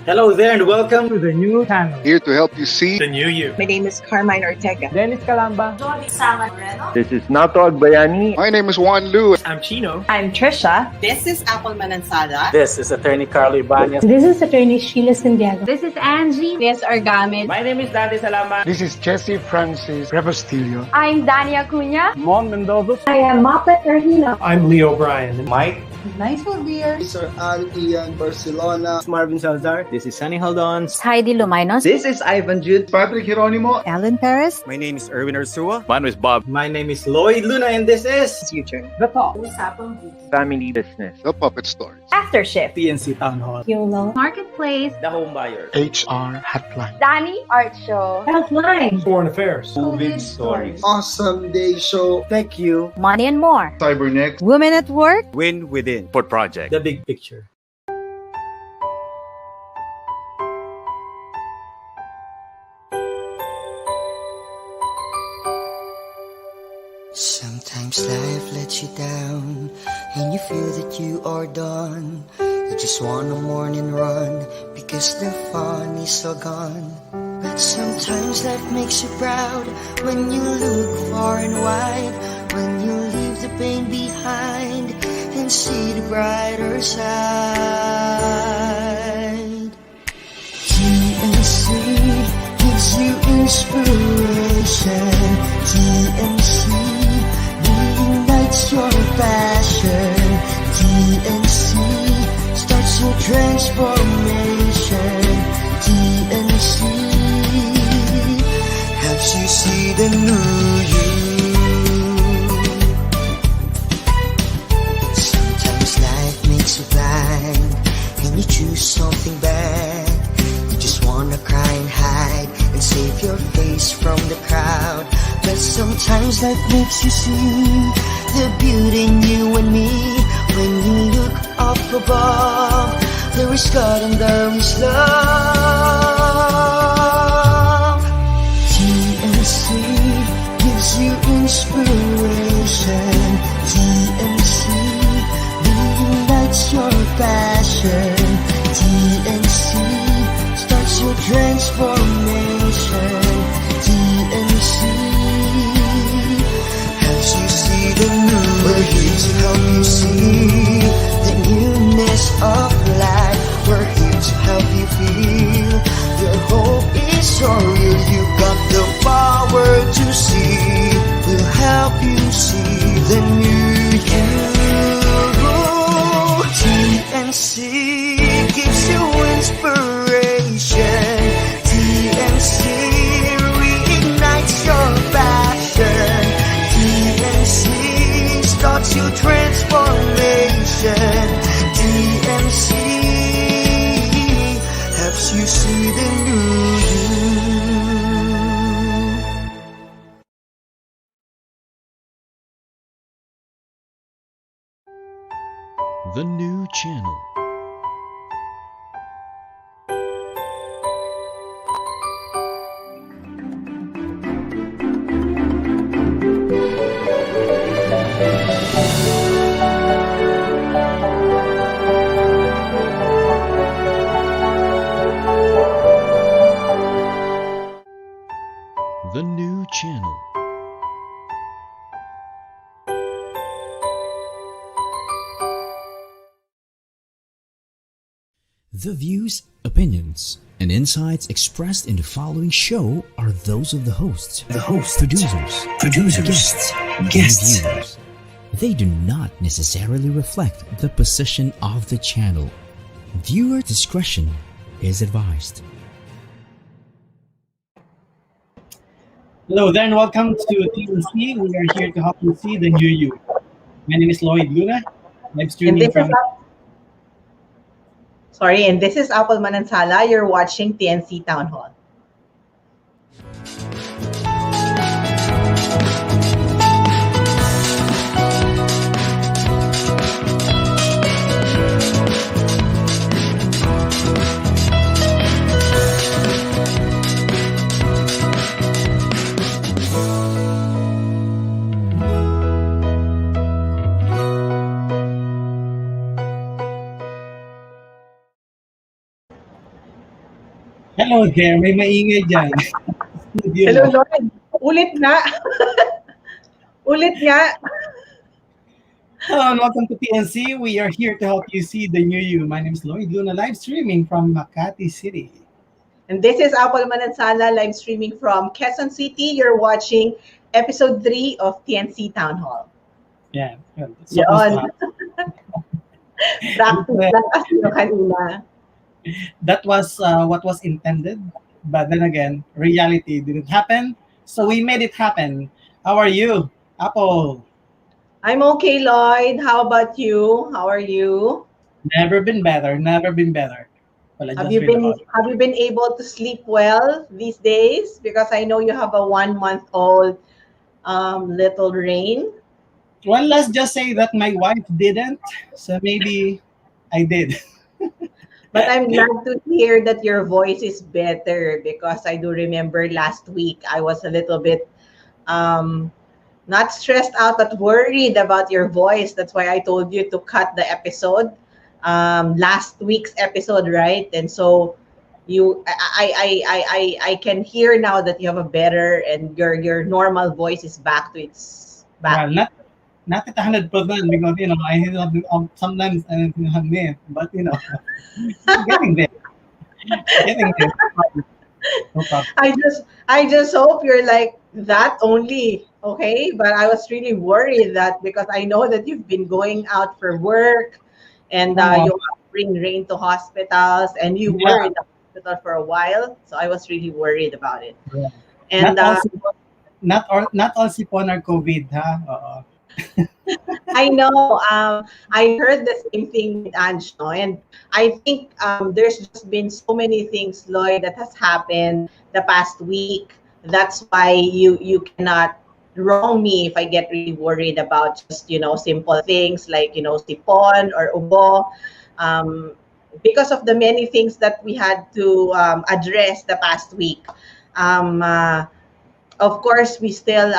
Hello there and welcome to the new channel. Here to help you see The new you. My name is Carmine Ortega. Dennis Calamba. This is Nato Agbayani. My name is Juan Lu. I'm Chino. I'm Trisha. This is Apple Manansala. This is Attorney Carlo Ibanez. This is Attorney Sheila Santiago. This is Angie. This is Argamid. My name is Dante Salama. This is Jesse Francis Rebostillo. I'm Dania Cunha. Mon Mendoza. I am Mapet Erhino. I'm Leo Bryan. Mike. Nice one, beer. Sir Al Ian Barcelona. Marvin Salazar. This is Sonny Jaldon. Haydee Lumayno. This is Ivan Jude. Patrick Geronimo. Alan Perez. My name is Erwin Ursua. My name is Bob. My name is Lloyd Luna and this is Future. The Talk. Family Business. The Puppet Stories. After Shift. TNC Town Hall. YOLO. Marketplace. The Home Buyer. HR Hotline. Danny Art Show. Healthline. Foreign Affairs. COVID stories. Awesome Day Show. Thank you. Money and More. Cybernext. Women at Work. Win Within. Port Project. The Big Picture. Sometimes life lets you down and you feel that you are done. You just want a morning run because the fun is all gone. But sometimes life makes you proud when you look far and wide, when you leave the pain behind and see the brighter side. TNC gives you inspiration. TNC reignites your passion. TNC starts your transformation. TNC helps you see the new you. Sometimes life makes you blind and you choose something bad. You just wanna cry and hide and save your face from the crowd. But sometimes life makes you see the beauty in you and me. When you look up above, there is God and there is love. TNC gives you inspiration. TNC reignites your passion. TNC starts your transformation. TNC helps you see the new. We're here to help you see the newness of life. We're here to help you feel your hope is so real. You got the power to see. We'll help you see the new you. TNC gives you inspiration. TNC reignites your passion. TNC starts your transformation. TNC helps you see the new you. The new channel. The new channel. The views, opinions, and insights expressed in the following show are those of the hosts, producers, guests, and viewers. They do not necessarily reflect the position of the channel. Viewer discretion is advised. Hello there and welcome to TNC. We are here to help you see the new you. My name is Lloyd Luna. I'm streaming from... And this is Apple Manansala. You're watching TNC Town Hall. Hello there, may maingay dyan. Studio Hello, mo. Lloyd. Ulit nga. Ulit nga. Hello and welcome to TNC. We are here to help you see the new you. My name is Lloyd Luna, live streaming from Makati City. And this is Apple Manansala, live streaming from Quezon City. You're watching episode 3 of TNC Town Hall. Yeah. So, Yon. Practice lang kasi yung kanina. that was what was intended, but then again, reality didn't happen. So we made it happen. How are you, Apple? I'm okay, Lloyd. How about you? How are you? Never been better. Never been better. Well, Have you been able to sleep well these days? Because I know you have a 1-month-old little Rain. Well, let's just say that my wife didn't, so maybe I did. But I'm glad to hear that your voice is better, because I do remember last week I was a little bit not stressed out but worried about your voice. That's why I told you to cut the episode, last week's episode, right? And so I can hear now that you have a better, and your normal voice is back to its back. Well, not at 100%, because I sometimes but getting there. Getting there. No problem. I just hope you're like that only, okay? But I was really worried that, because I know that you've been going out for work, and you have to bring Rain to hospitals, and you were in the hospital for a while, so I was really worried about it. Yeah. And not all sipon are COVID, ha? I know. I heard the same thing with Ange, no? And I think there's just been so many things, Lloyd, that has happened the past week. That's why you cannot wrong me if I get really worried about just simple things like sipon or ubo, because of the many things that we had to address the past week. Of course, we still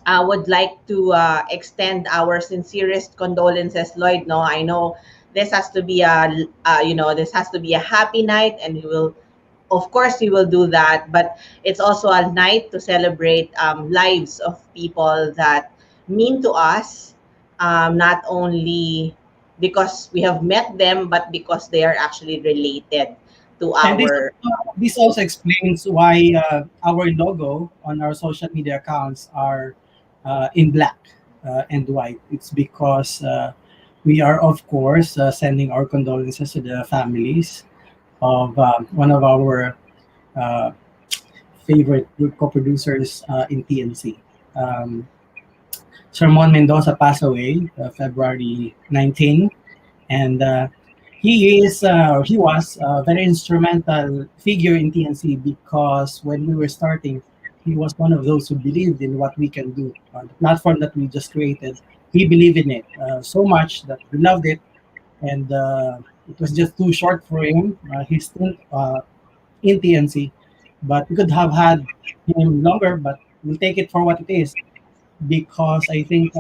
would like to extend our sincerest condolences, Lloyd. No, I know this has to be this has to be a happy night, and of course, we will do that. But it's also a night to celebrate lives of people that mean to us, not only because we have met them, but because they are actually related to And our. this also explains why our logo on our social media accounts are in black and white. It's because we are, of course, sending our condolences to the families of one of our favorite co-producers in TNC. Sermon Mendoza passed away February 19, and he was a very instrumental figure in TNC, because when we were starting, he was one of those who believed in what we can do. The platform that we just created, he believed in it so much that he loved it, and it was just too short for him. He's still in TNC, but we could have had him longer, but we'll take it for what it is, because I think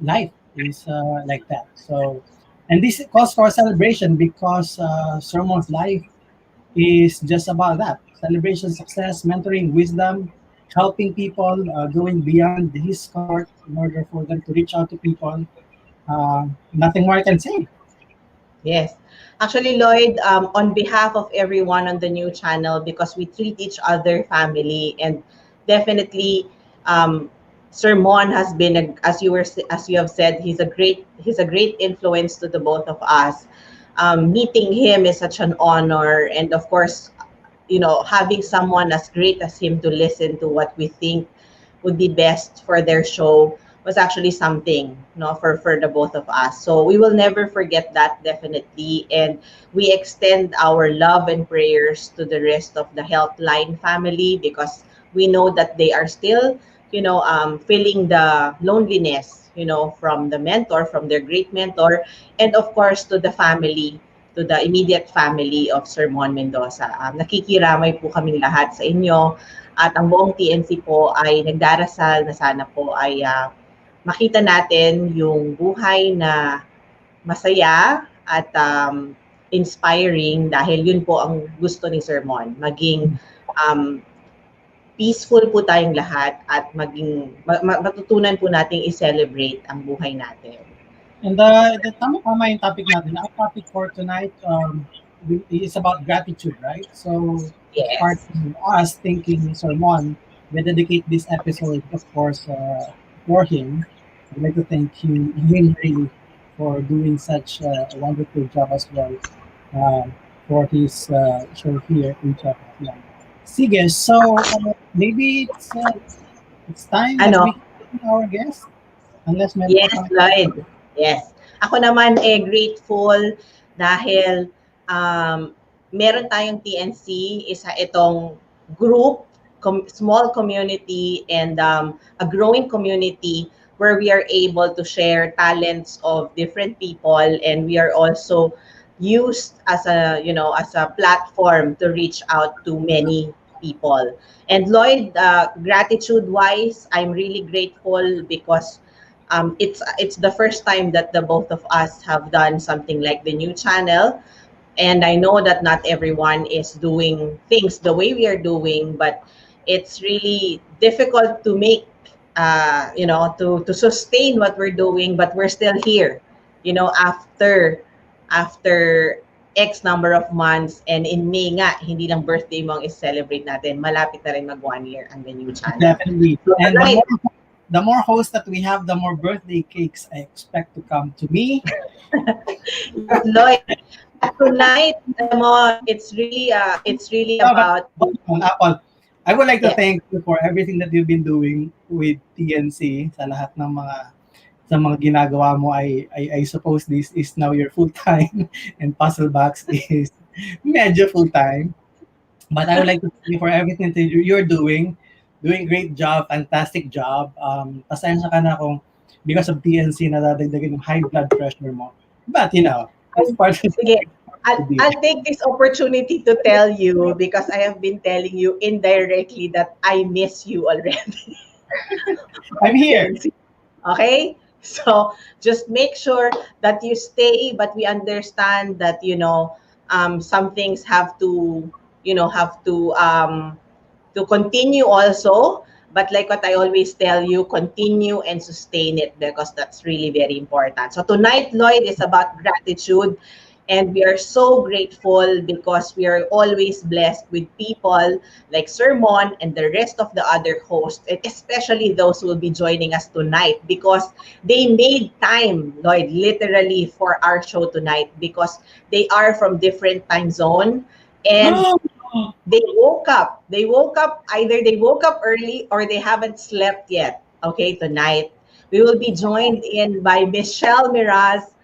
life is like that. So, and this calls for a celebration, because Sermon's life is just about that: celebration, success, mentoring, wisdom, helping people, going beyond his comfort in order for them to reach out to people. Nothing more I can say. Yes. Actually, Lloyd, on behalf of everyone on the new channel, because we treat each other family, and definitely, Sermon has been, as you have said, he's a great influence to the both of us. Meeting him is such an honor, and of course, having someone as great as him to listen to what we think would be best for their show was actually something, for the both of us. So we will never forget that, definitely. And we extend our love and prayers to the rest of the Helpline family, because we know that they are still, feeling the loneliness, from the mentor, from their great mentor, and of course to the family, to the immediate family of Sermon Mendoza. Nakikiramay po kaming lahat sa inyo, at ang buong TNC po ay nagdarasal na sana po ay makita natin yung buhay na masaya at inspiring dahil yun po ang gusto ni Sir Mon. Maging peaceful po tayong lahat at maging matutunan po nating i-celebrate ang buhay natin. And the tama yung topic natin. Our topic for tonight is about gratitude, right? So yes. Part of us thinking, Sir Mon, we dedicate this episode, of course, for him. I'd like to thank him really for doing such a wonderful job as well for his show here in Japan. Sige, so maybe it's time that we get our guest. Unless yes, Lloyd. Yes. Ako naman grateful dahil meron tayong TNC, isa itong group, small community and a growing community where we are able to share talents of different people, and we are also used as a platform to reach out to many people. And Lloyd, gratitude wise, I'm really grateful because it's the first time that the both of us have done something like the new channel. And I know that not everyone is doing things the way we are doing, but it's really difficult to make, to sustain what we're doing, but we're still here, after X number of months, and in May nga, hindi lang birthday mo ang is-celebrate natin, malapit na rin mag 1 year ang the new channel. Definitely. And the more hosts that we have, the more birthday cakes I expect to come to me. Lloyd, tonight, it's really about Apple. I would like to thank you for everything that you've been doing with TNC. Sa lahat ng mga ginagawa mo, I suppose this is now your full time, and Puzzle Box is medyo full time. But I would like to thank you for everything that you're doing. Doing great job, fantastic job. Pasensya ka na kung because of TNC nadadagdagan yung high blood pressure mo. But as part of I'll take this opportunity to tell you, because I have been telling you indirectly that I miss you already. I'm here. Okay? So just make sure that you stay, but we understand that, some things have to continue also. But like what I always tell you, continue and sustain it, because that's really very important. So tonight, Lloyd, is about gratitude. And we are so grateful because we are always blessed with people like Sir Mon and the rest of the other hosts, and especially those who will be joining us tonight, because they made time, Lloyd, literally for our show tonight, because they are from different time zone, and they woke up. Either they woke up early or they haven't slept yet. Okay, tonight we will be joined in by Michelle Mras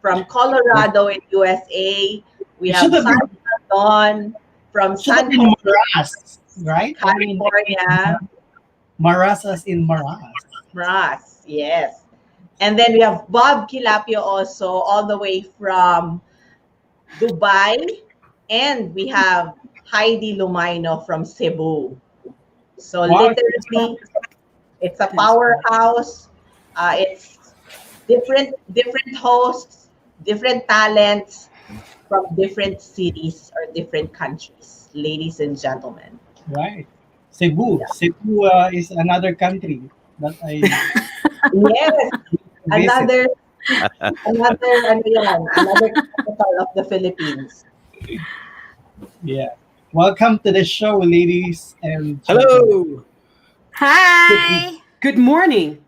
from Colorado in USA. We have Sonny Jaldon from San Mras, right? California. Mras as in Mras. Mras, yes. And then we have Bob Quilapio also, all the way from Dubai. And we have Haydee Lumayno from Cebu. So literally, it's a powerhouse. It's different hosts, different talents from different cities or different countries, ladies and gentlemen. Right. Cebu. Yeah. Cebu is another country that I yes, another capital of the Philippines. Yeah. Welcome to the show, ladies and gentlemen. Hello. Hi. Good morning.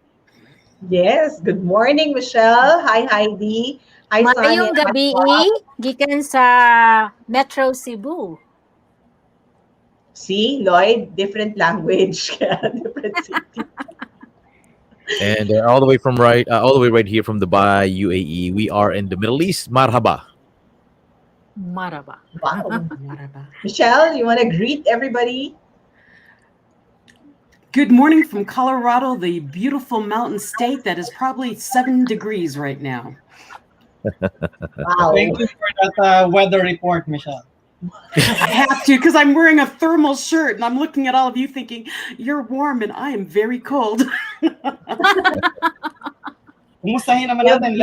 Yes, good morning, Michelle. Hi, Haydee. Hi, Sonny. Mayong gabi, gikan sa Metro Cebu. See, Lloyd, different language, different city. And all the way right here from Dubai, UAE. We are in the Middle East. Marhaba. Marhaba. Wow. Marhaba. Michelle, you want to greet everybody? Good morning from Colorado, the beautiful mountain state that is probably 7 degrees right now. Wow. Thank you for that weather report, Michelle. I have to, because I'm wearing a thermal shirt and I'm looking at all of you thinking, you're warm and I am very cold. Kumustahin naman natin.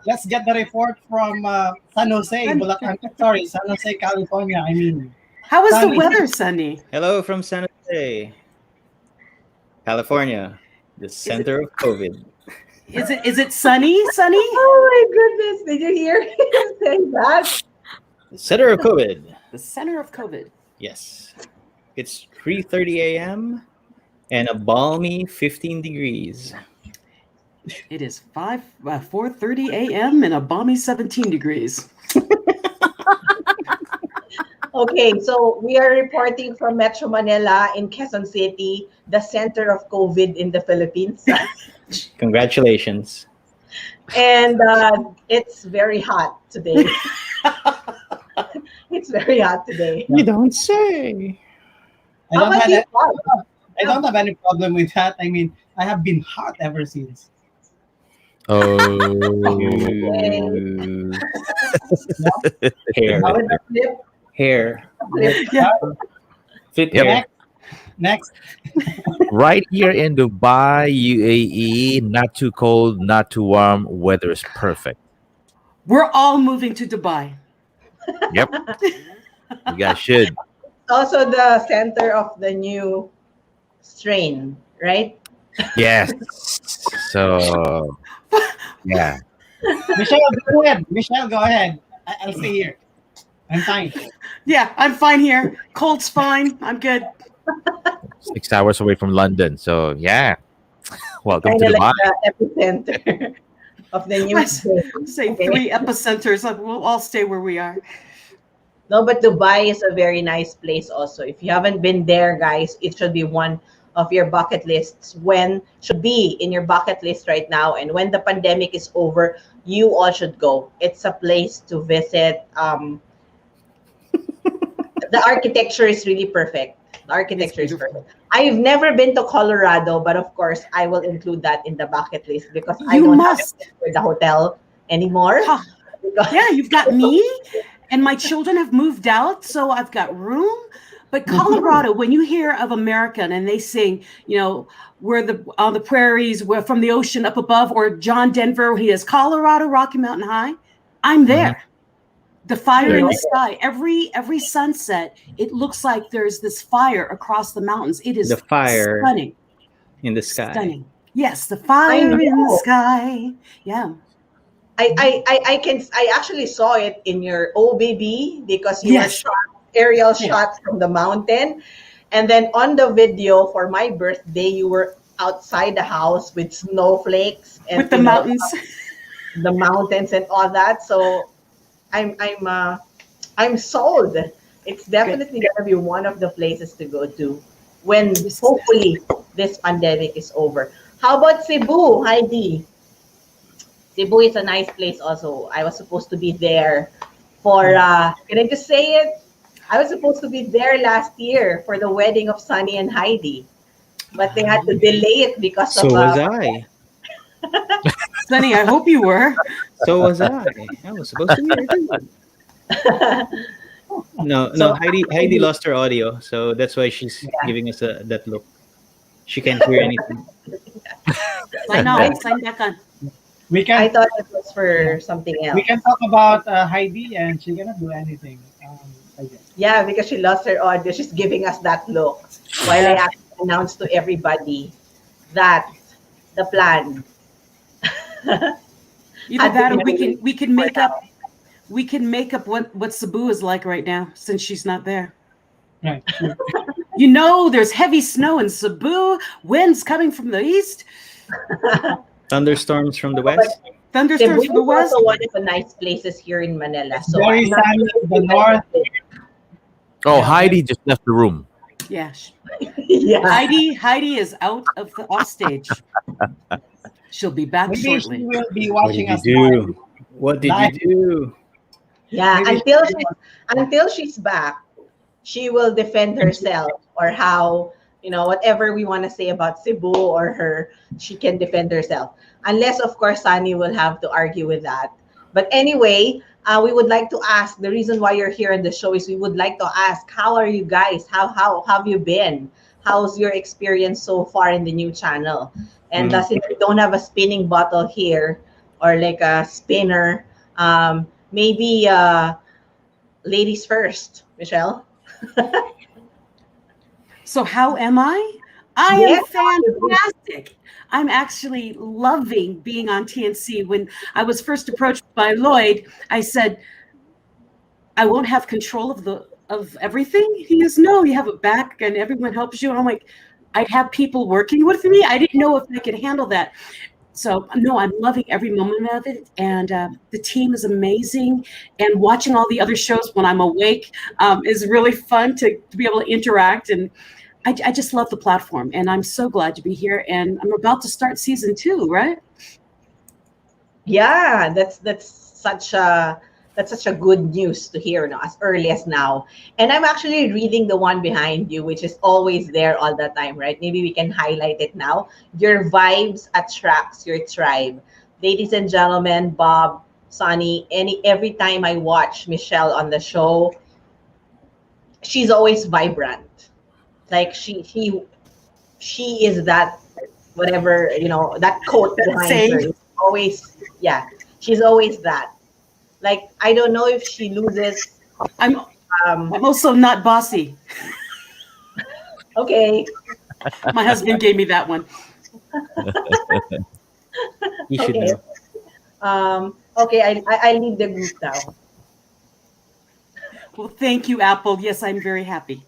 Let's get the report from San Jose, Bulacan. Sorry, San Jose, California. I mean, how is the Sonny. weather, Sunny? Hello from San Jose, California, the center of COVID. Is it sunny? Sunny? Oh my goodness! Did you hear him say that? The center of COVID. The center of COVID. Yes, it's 3:30 a.m. and a balmy 15 degrees. It is 4:30 a.m. and a balmy 17 degrees. Okay, so we are reporting from Metro Manila in Quezon City, the center of COVID in the Philippines. Congratulations. And it's very hot today. It's very hot today. You don't say. I don't have any problem with that. I mean, I have been hot ever since. Oh. Hair. Yeah. Fit Yep. hair. Next. Right here in Dubai, UAE, not too cold, not too warm. Weather is perfect. We're all moving to Dubai. Yep. You guys should. Also the center of the new strain, right? Yes. So, yeah. Michelle, go ahead. Michelle, go ahead. I'll stay here. I'm fine. Yeah, I'm fine here. Cold's fine. I'm good. 6 hours away from London. So, yeah. Welcome to Kind of Dubai. like the epicenter of the new strain. Say 3 epicenters. We'll all stay where we are. No, but Dubai is a very nice place also. If you haven't been there, guys, it should be one of your bucket lists. Should be in your bucket list right now. And when the pandemic is over, you all should go. It's a place to visit. The architecture is really perfect. The architecture is perfect. I've never been to Colorado, but of course, I will include that in the bucket list because I don't have to pay for the hotel anymore. Yeah, you've got me, and my children have moved out, so I've got room. But Colorado, when you hear of American and they sing, you know, we're on the prairies, we're from the ocean up above, or John Denver, he has Colorado, Rocky Mountain High, I'm there. The fire in the sky. Every sunset, it looks like there's this fire across the mountains. It is The fire stunning. in the sky. Stunning. Yes, the fire in the sky. Yeah. I actually saw it in your Oh Baby because you were shot aerial shots from the mountain. And then on the video for my birthday, you were outside the house with snowflakes and with the mountains. The mountains and all that. So I'm sold. It's definitely gonna be one of the places to go to when hopefully this pandemic is over. How about Cebu, Haydee? Cebu is a nice place also. I was supposed to be there for can I just say it? I was supposed to be there last year for the wedding of Sonny and Haydee, but they had to delay it because So of was I. Sonny, I hope you were. So was I. I was supposed to be there too. No, Haydee lost her audio, so that's why she's giving us that look. She can't hear anything. Sign back on. I thought it was for something else. We can talk about Haydee, and she cannot do anything. I guess. Yeah, because she lost her audio. She's giving us that look while I actually announced to everybody that the plan. Either that, or we can make up what Cebu is like right now since she's not there. Right. You know, there's heavy snow in Cebu. Winds coming from the east. Thunderstorms from the west. Thunderstorms from the west. Also one of the nice places here in Manila. So very sunny the north. Oh, Haydee just left the room. Yeah. Yeah. Haydee is out of the off stage. She'll be back Maybe shortly. She will be watching us. What did you do? Yeah, until she's back, she will defend herself or how, whatever we want to say about Cebu or her, she can defend herself. Unless, of course, Sonny will have to argue with that. But anyway, we would like to ask, the reason why you're here on the show is we would like to ask, how are you guys? How have you been? how's your experience so far in the new channel? And since we don't have a spinning bottle here or like a spinner, maybe ladies first, Michelle. So how am I? I Yes. am fantastic. I'm actually loving being on TNC. When I was first approached by Lloyd, I said, I won't have control of everything. He goes, no, you have a back and everyone helps you. And I'm like, I'd have people working with me. I didn't know if I could handle that. So no, I'm loving every moment of it, and the team is amazing. And watching all the other shows when I'm awake is really fun to be able to interact. And I just love the platform, and I'm so glad to be here. And I'm about to start season 2, right? Yeah, that's such a good news to hear, as early as now. And I'm actually reading the one behind you, which is always there all the time, right? Maybe we can highlight it now. Your vibes attracts your tribe. Ladies and gentlemen, Bob, Sonny, every time I watch Michelle on the show, she's always vibrant. Like she is that, whatever, that quote behind her. It's always, yeah, she's always that. Like, I don't know if she loses. I'm also not bossy. Okay. My husband gave me that one. You should know. Okay, I leave the group now. Well, thank you, Apple. Yes, I'm very happy.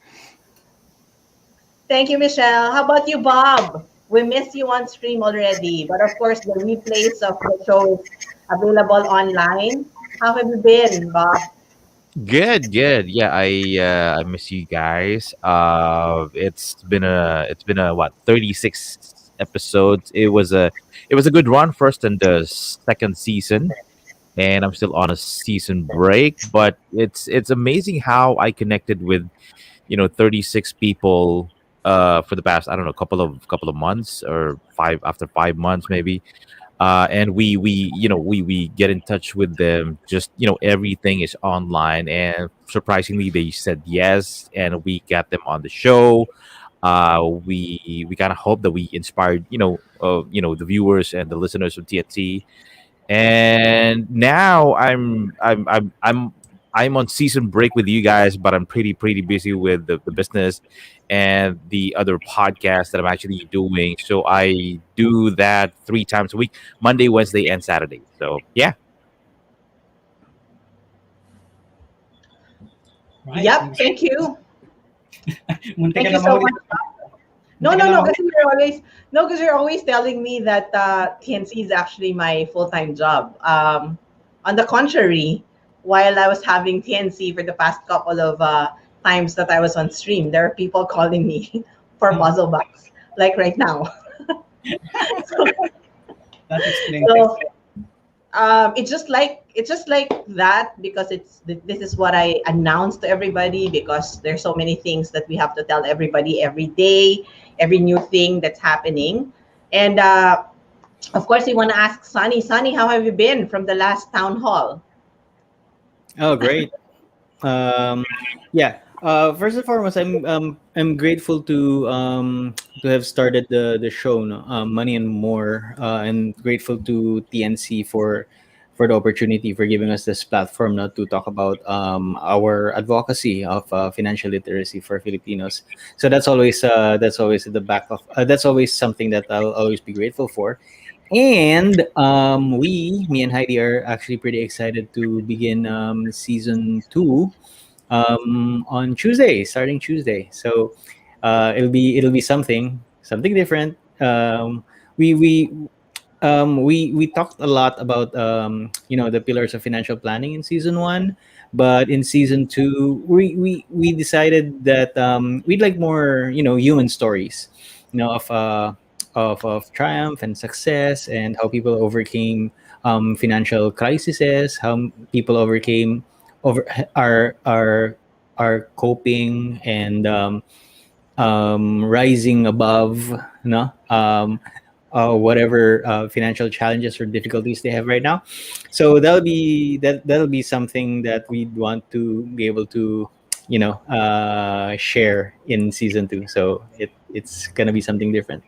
Thank you, Michelle. How about you, Bob? We missed you on stream already, but of course the replays of the show is available online. How have you been, Bob? Good, good. Yeah, I miss you guys. It's been a what 36 episodes. It was a good run, first and the second season, and I'm still on a season break. But it's amazing how I connected with 36 people for the past, I don't know, couple of months, or after 5 months maybe. And we get in touch with them. Just everything is online, and surprisingly they said yes, and we got them on the show. We kind of hope that we inspired the viewers and the listeners of TNT. And now I'm on season break with you guys, but I'm pretty busy with the business and the other podcast that I'm actually doing. So I do that 3 times a week: Monday, Wednesday, and Saturday. So yeah. Right. Yep. Thank you. Muntik Thank ka you na so mahuli. much. No, because you're always telling me that TNC is actually my full-time job. On the contrary, while I was having TNC for the past couple of times that I was on stream, there are people calling me for puzzle box, like right now. That explains So it. it's just like that, because this is what I announced to everybody, because there's so many things that we have to tell everybody every day, every new thing that's happening. And of course we want to ask Sonny, how have you been from the last town hall? Oh, great. Yeah. First and foremost, I'm grateful to have started the show, no? Money and More, and grateful to TNC for the opportunity, for giving us this platform now to talk about our advocacy of financial literacy for Filipinos. So that's always at the back of that's always something that I'll always be grateful for. And me and Haydee are actually pretty excited to begin season 2 on Tuesday, starting Tuesday. So it'll be something different. We talked a lot about the pillars of financial planning in season 1, but in season 2 we decided that we'd like more human stories, of triumph and success, and how people overcame financial crises, how people overcame over are coping and rising above, whatever financial challenges or difficulties they have right now. So that'll be something that we'd want to be able to share in season 2. So it's gonna be something different.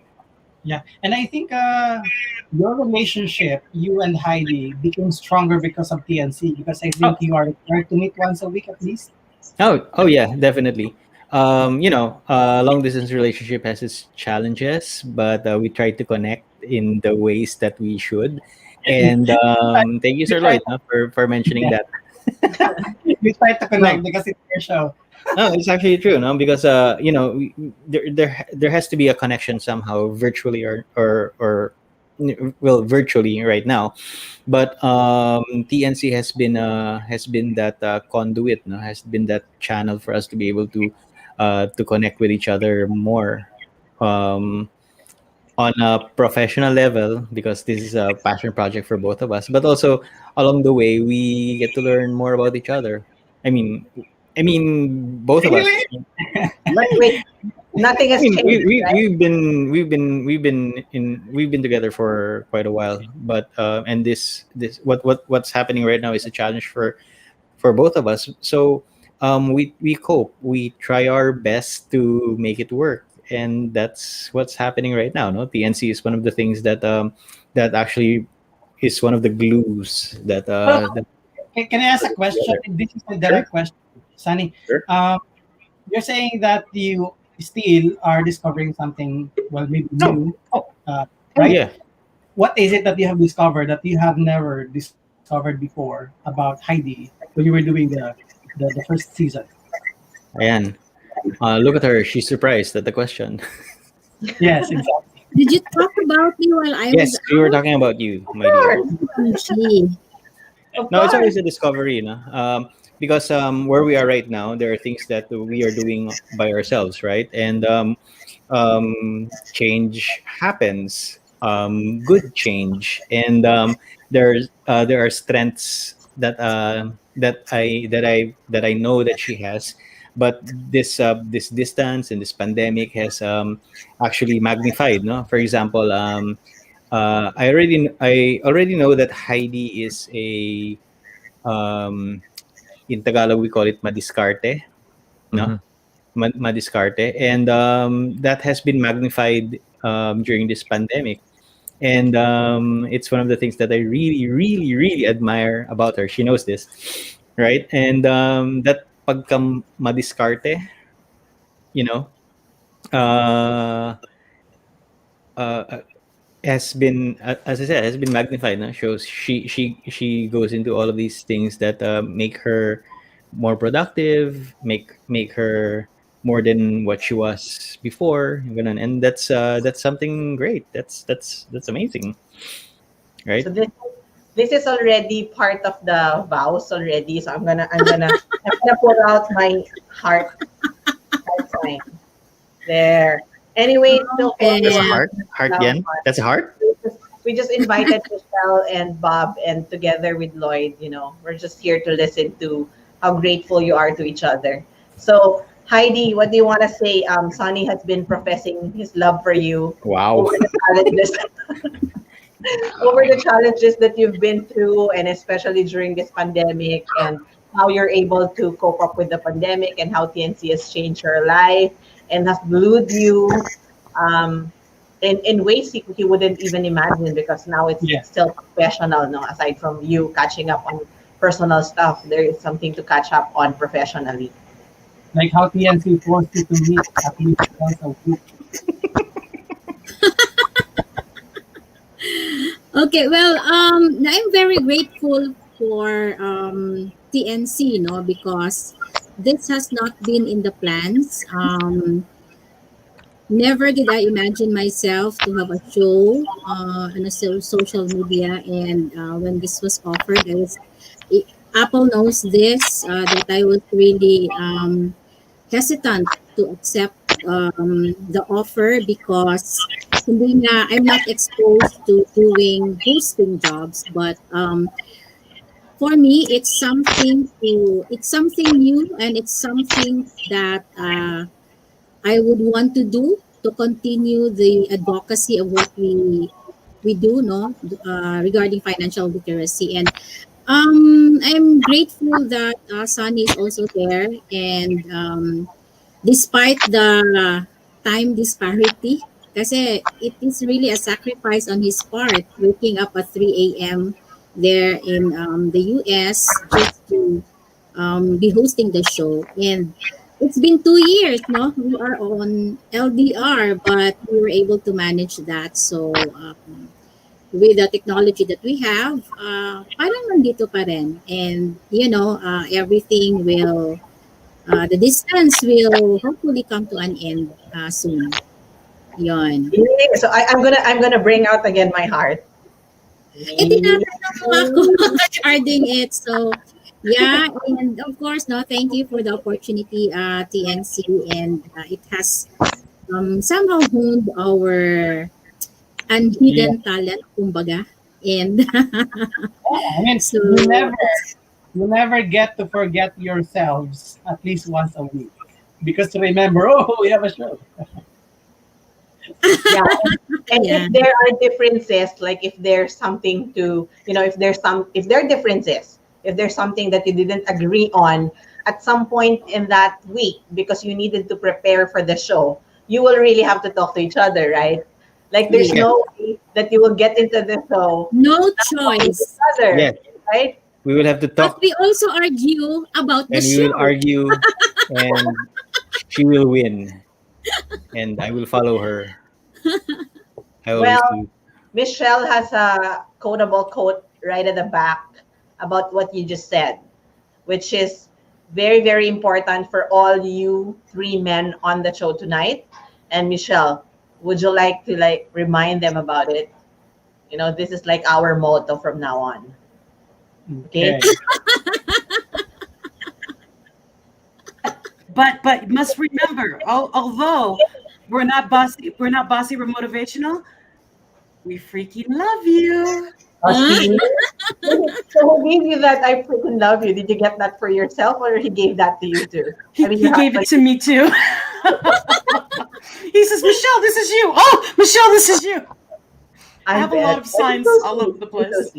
Yeah, and I think your relationship, you and Heidi, became stronger because of TNC. Because I think you are required to meet once a week at least. Oh yeah, definitely. Long distance relationship has its challenges, but we try to connect in the ways that we should. And thank you, Sir Lloyd, for mentioning that. We try to connect No. because it's your show. No, it's actually true, no, because there has to be a connection somehow, virtually or virtually right now. But TNC has been that conduit, no, has been that channel for us to be able to connect with each other more. Um, on a professional level, because this is a passion project for both of us, but also along the way we get to learn more about each other. I mean both of us. Really? But wait, nothing I has mean, changed, right? we've been together for quite a while, but and this what's happening right now is a challenge for both of us. So we cope, we try our best to make it work, and that's what's happening right now. No, PNC is one of the things that actually is one of the glues that Can I ask a question? This is a direct question, Sunny. Sure. You're saying that you still are discovering something, well, maybe new, right? Yeah. What is it that you have discovered that you have never discovered before about Heidi when you were doing the first season? Ayan. Look at her, she's surprised at the question. Yes, exactly. Did you talk about me while I Yes, was we were talking about you, my dear. OMG. No, it's always a discovery, no? Because where we are right now, there are things that we are doing by ourselves, right? And change happens, good change, and there are strengths that I know that she has, but this distance and this pandemic has actually magnified. No, for example, I already know that Heidi is a in Tagalog we call it madiskarte, no? Mhm. Madiskarte, and that has been magnified during this pandemic. And it's one of the things that I really, really, really admire about her. She knows this, right? And that pagka madiskarte, you know, uh, uh, has been, as I said, has been magnified. No? Shows she goes into all of these things that make her more productive, make her more than what she was before, ganun. And that's something great. That's amazing, right? So this is already part of the vows already. So I'm gonna pull out my heart sign there. Anyway, still That's a Yeah. heart yan. That's a heart. we just invited Michelle and Bob, and together with Lloyd, we're just here to listen to how grateful you are to each other. So, Heidi, what do you want to say? Sonny has been professing his love for you Wow. over the challenges, over the challenges that you've been through, and especially during this pandemic, and how you're able to cope up with the pandemic, and how TNC has changed your life and has glued you. In ways he wouldn't even imagine, because now it's still professional, no? Aside from you catching up on personal stuff, there is something to catch up on professionally. Like how TNC forced you to meet at least once a week. Okay, well, I'm very grateful for TNC, because this has not been in the plans. Never did I imagine myself to have a show on a social media, and when this was offered, Apple knows this, that I was really hesitant to accept the offer, because hindi nga, I'm not exposed to doing hosting jobs, but for me it's something new, and it's something that I would want to do to continue the advocacy of what we do, no, regarding financial literacy. And I'm grateful that Sunny is also there, and despite the time disparity, kasi it is really a sacrifice on his part, waking up at 3 a.m. there in the US just to be hosting the show. And it's been 2 years, no? We are on LDR, but we were able to manage that. So, with the technology that we have, parang nandito pa rin. And, everything will, the distance will hopefully come to an end soon. Yon. So I'm gonna bring out again my heart. Tinatanong mo ako charging it. So, yeah. And of course, no, thank you for the opportunity, TNC. And it has somehow honed our unhidden talent, kumbaga. And I mean, so, you never get to forget yourselves at least once a week because remember, oh, we have a show. Yeah. And Yeah. if there are differences, like if there's something to, if there are differences, if there's something that you didn't agree on at some point in that week because you needed to prepare for the show, you will really have to talk to each other, right? Like there's Yes. no way that you will get into the show no not talking to choice. each other, Yes. right? We will have to But talk, we also argue about the and we will show. argue, and she will win, and I will follow her. I always Well, do. Michelle has a quotable quote right at the back about what you just said, which is very, very important for all you three men on the show tonight. And Michelle, would you like to remind them about it? This is like our motto from now on. Okay. But must remember, although we're not bossy or motivational, we freaking love you. See? So who gave you that I freaking love you? Did you get that for yourself or he gave that to you too? He gave it to me too. He says, Michelle, this is you. Oh, Michelle, this is you. I have a lot of signs all over the place.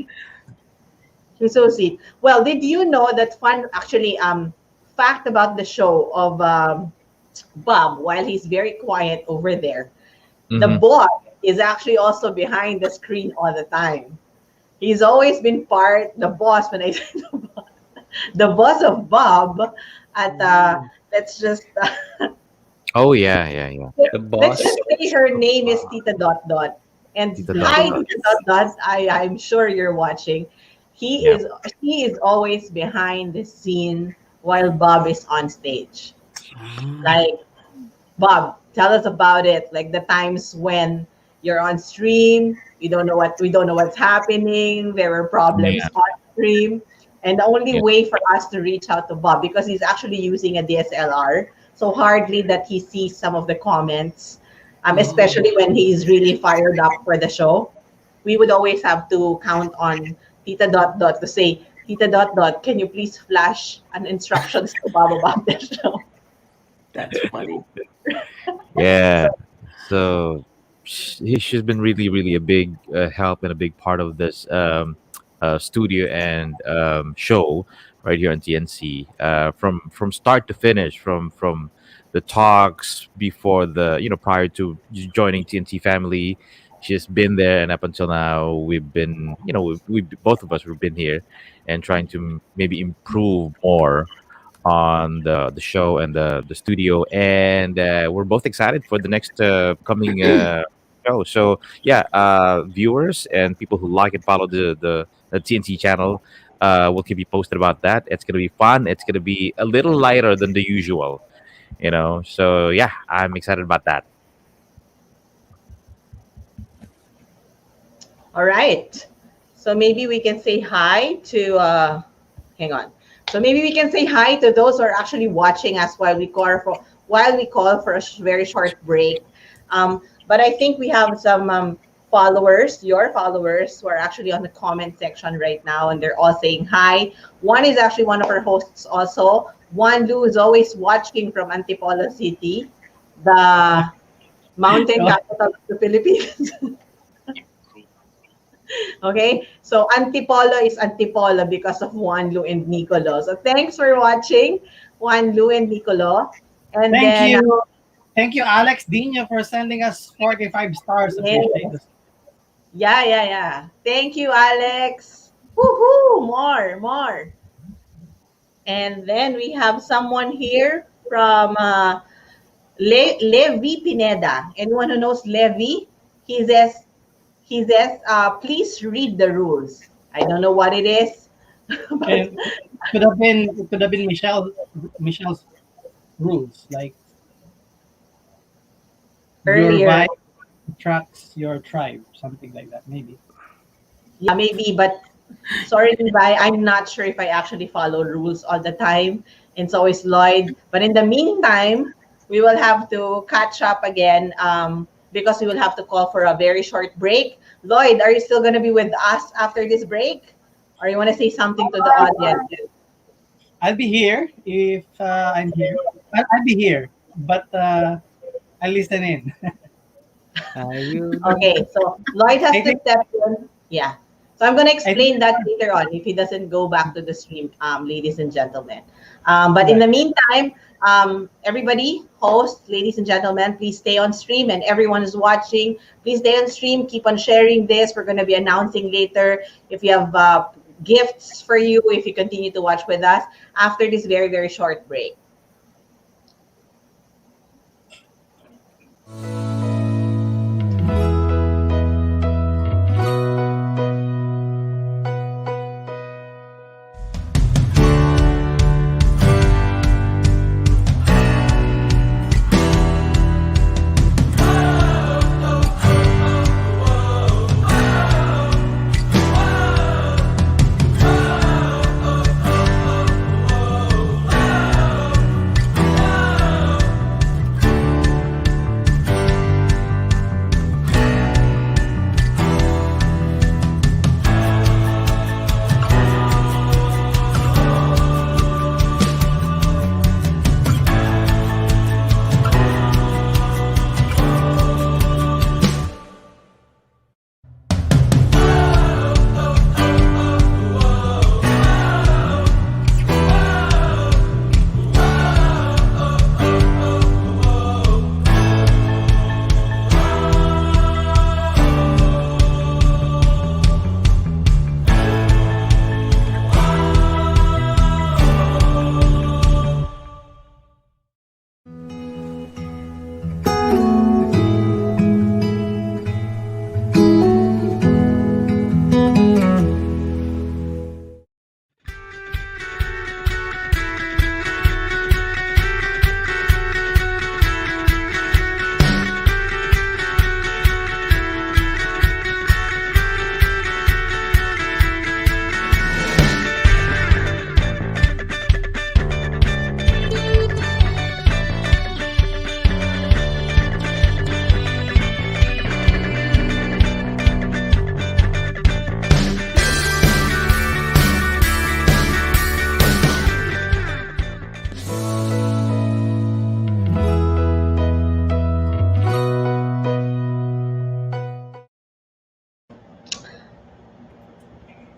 He's so sweet. Well, did you know that fact about the show of Bob, while he's very quiet over there, the boss is actually also behind the screen all the time. He's always been the boss, when I say the boss of Bob at, let's just, Oh yeah. The let's boss. just say her name is Tita Dot Dot. And Tita Dot hi, Dot. Tita Dot Dot, I'm sure you're watching. He is always behind the scene while Bob is on stage. Like, Bob, tell us about it. Like the times when you're on stream, we don't know what's happening. There were problems on stream, and the only way for us to reach out to Bob, because he's actually using a DSLR, so hardly that he sees some of the comments, especially when he's really fired up for the show. We would always have to count on Tita Dot Dot to say, Tita Dot Dot, can you please flash an instructions to Bob about the show? That's funny. Yeah. So she's been really, really a big help and a big part of this studio and show right here on TNC. From start to finish, from the talks before prior to joining TNT family. She's been there, and up until now, we've been, we both of us have been here, and trying to maybe improve more on the show and the studio, and we're both excited for the next coming show. So yeah, viewers and people who like and follow the TNT channel, we'll keep you posted about that. It's gonna be fun. It's gonna be a little lighter than the usual, So yeah, I'm excited about that. All right. So maybe we can say hi to, hang on. So maybe we can say hi to those who are actually watching us while we call for a very short break. But I think we have some followers, your followers, who are actually on the comment section right now, and they're all saying hi. One is actually one of our hosts also. Juan Lu is always watching from Antipolo City, the mountain capital of the Philippines. Okay, so Antipolo is Antipolo because of Juan Lu and Nicolo. So thanks for watching, Juan Lu and Nicolo. And Thank then, you. Thank you, Alex Dino, for sending us 45 stars. Appreciate it. yeah. Thank you, Alex. Woohoo! More. And then we have someone here from Levi Pineda. Anyone who knows Levi? He says, please read the rules. I don't know what it is. And it could have been Michelle's rules, like your Earlier. vibe attracts your tribe, something like that, maybe. Yeah, maybe, but sorry, Levi, I'm not sure if I actually follow rules all the time. And so is Lloyd. But in the meantime, we will have to catch up again because we will have to call for a very short break. Lloyd, are you still going to be with us after this break? Or you want to say something to the audience? I'll be here if I'm here. I'll be here, but I'll listen in. Okay, so Lloyd has to step in. Yeah. So I'm going to explain that later on if he doesn't go back to the stream, ladies and gentlemen. But in the meantime, everybody, hosts, ladies and gentlemen, please stay on stream, and everyone is watching, please stay on stream. Keep on sharing this. We're going to be announcing later if you have gifts for you if you continue to watch with us after this very, very short break.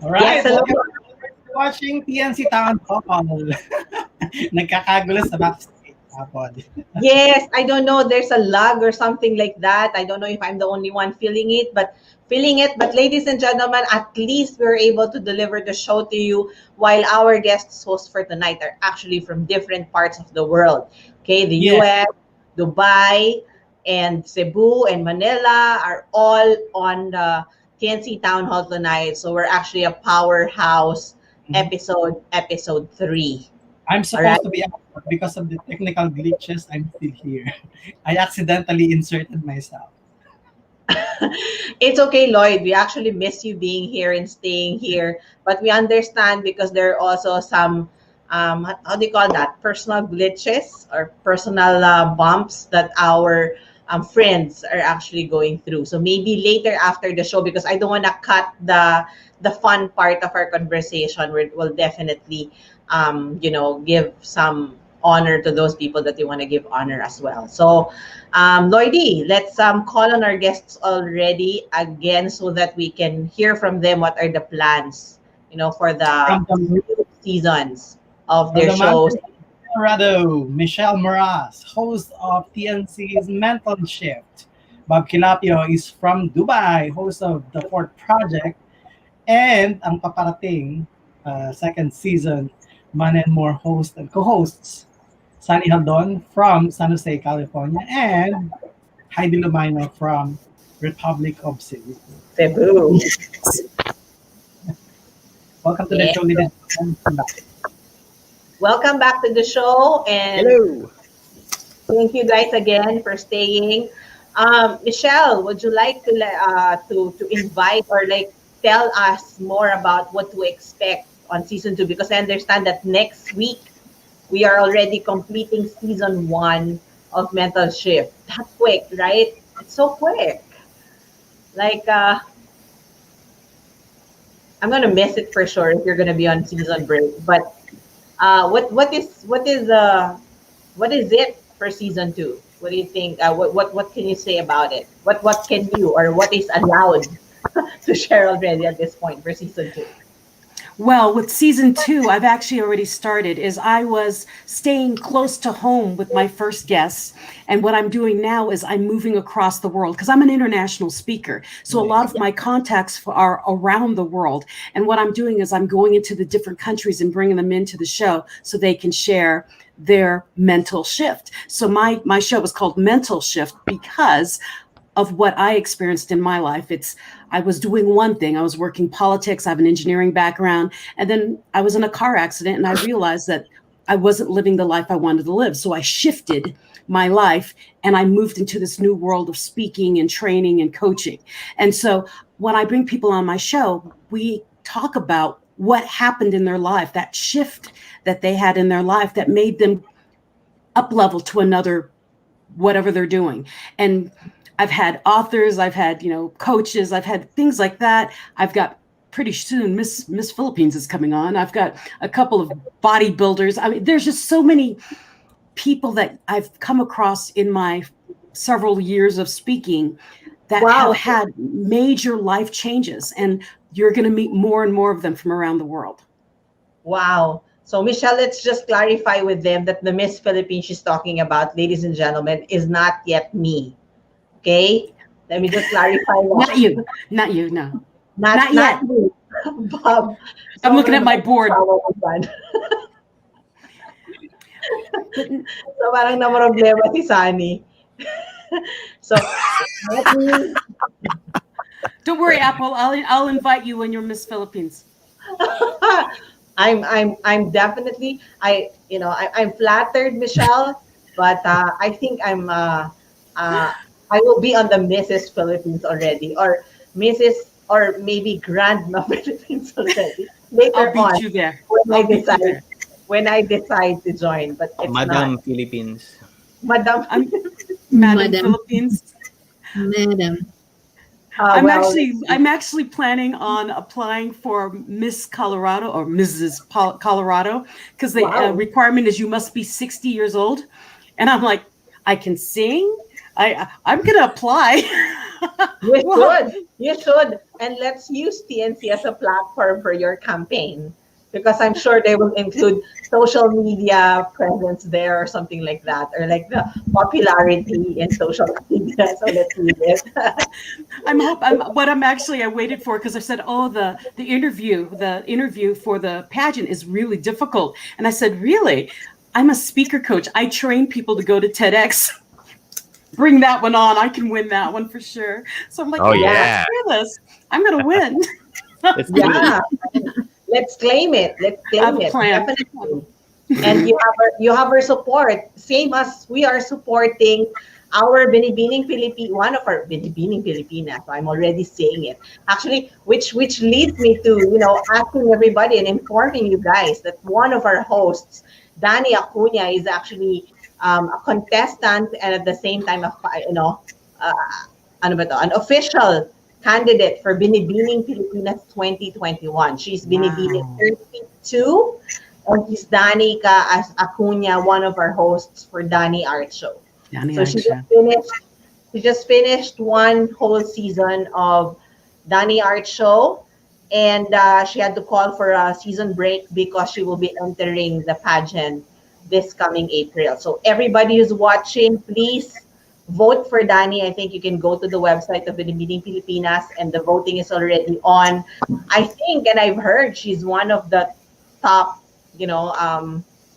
Alright, Yes, hello. watching TNC Town Hall. Nagkakagulo sa backstage. Yes, I don't know. There's a lag or something like that. I don't know if I'm the only one feeling it. But ladies and gentlemen, at least we're able to deliver the show to you while our guests host for tonight are actually from different parts of the world. Okay, the US, Dubai, and Cebu and Manila are all on the TNC Town Hall tonight. So we're actually a powerhouse episode 3. I'm supposed to be out, but because of the technical glitches, I'm still here. I accidentally inserted myself. It's okay, Lloyd. We actually miss you being here and staying here, but we understand because there are also some how do you call that, personal glitches or personal bumps that our friends are actually going through. So maybe later after the show, because I don't want to cut the fun part of our conversation, we'll definitely give some honor to those people that you want to give honor as well. So, Lloydie, let's call on our guests already again so that we can hear from them what are the plans, for the seasons of their shows. Colorado, Michelle Mras, host of TNC's Mental Shift. Bob Quilapio is from Dubai, host of The Fourth Project. And ang paparating, second season, Man and More host and co-hosts, Sonny Jaldon from San Jose, California, and Haydee Lumayno from Republic of Cebu. Welcome to the show, ladies and gentlemen. Welcome back to the show, and hello. Thank you guys again for staying. Michelle, would you like to invite or tell us more about what to expect on season 2? Because I understand that next week we are already completing season 1 of Mental Shift. That quick, right? It's so quick. I'm gonna miss it for sure if you're gonna be on season break. But what is it for season 2? What do you think? What can you say about it? What can you, or what is allowed to share already at this point for season 2? Well, with season 2, I've actually already started. I was staying close to home with my first guests. And what I'm doing now is I'm moving across the world because I'm an international speaker. So a lot of my contacts are around the world. And what I'm doing is I'm going into the different countries and bringing them into the show so they can share their mental shift. So my show is called Mental Shift because of what I experienced in my life. I was doing one thing. I was working politics. I have an engineering background. And then I was in a car accident and I realized that I wasn't living the life I wanted to live. So I shifted my life and I moved into this new world of speaking and training and coaching. And so when I bring people on my show, we talk about what happened in their life, that shift that they had in their life that made them up level to another, whatever they're doing. And I've had authors, I've had, coaches, I've had things like that. I've got pretty soon Miss Philippines is coming on. I've got a couple of bodybuilders. I mean, there's just so many people that I've come across in my several years of speaking that have had major life changes. And you're going to meet more and more of them from around the world. Wow. So Michelle, let's just clarify with them that the Miss Philippines she's talking about, ladies and gentlemen, is not yet me. Okay, let me just clarify that. Not you, no. Not yet. Me. Bob. I'm looking at my board. So parang na-problema si Sonny. So don't worry, Apple. I'll invite you when you're Miss Philippines. I'm definitely I'm flattered, Michelle, but I think I will be on the Mrs. Philippines already, or Mrs. or maybe Grandma Philippines already. Later I'll beat you there. When I decide to join, but it's Madam not. Philippines. Madam Philippines. Madam. I'm actually planning on applying for Miss Colorado or Mrs. Colorado because the requirement is you must be 60 years old, and I'm like, I can sing. I'm gonna apply. You should, and let's use TNC as a platform for your campaign, because I'm sure they will include social media presence there or something like that, or like the popularity in social media. So let's do this. I waited for, because I said, the interview for the pageant is really difficult, and I said, really? I'm a speaker coach. I train people to go to TEDx. Bring that one on. I can win that one for sure. So I'm like, let's do this. I'm gonna win. Let's claim it. Let's claim it. Definitely. And you have our support. Same as we are supporting our Binibining Filipina, one of our Binibining Filipinas. So I'm already saying it. Actually, which leads me to asking everybody and informing you guys that one of our hosts, Danny Acuna, is actually a contestant and at the same time, an official candidate for Binibining Pilipinas 2021. She's Binibining 32, and she's Danica as Acuna, one of our hosts for Dani Art Show. Danny So Archer. she just finished one whole season of Dani Art Show, and she had to call for a season break because she will be entering the pageant this coming April. So everybody who's watching, please vote for Dani. I think you can go to the website of Binibining Pilipinas, and the voting is already on. I think, and I've heard she's one of the top,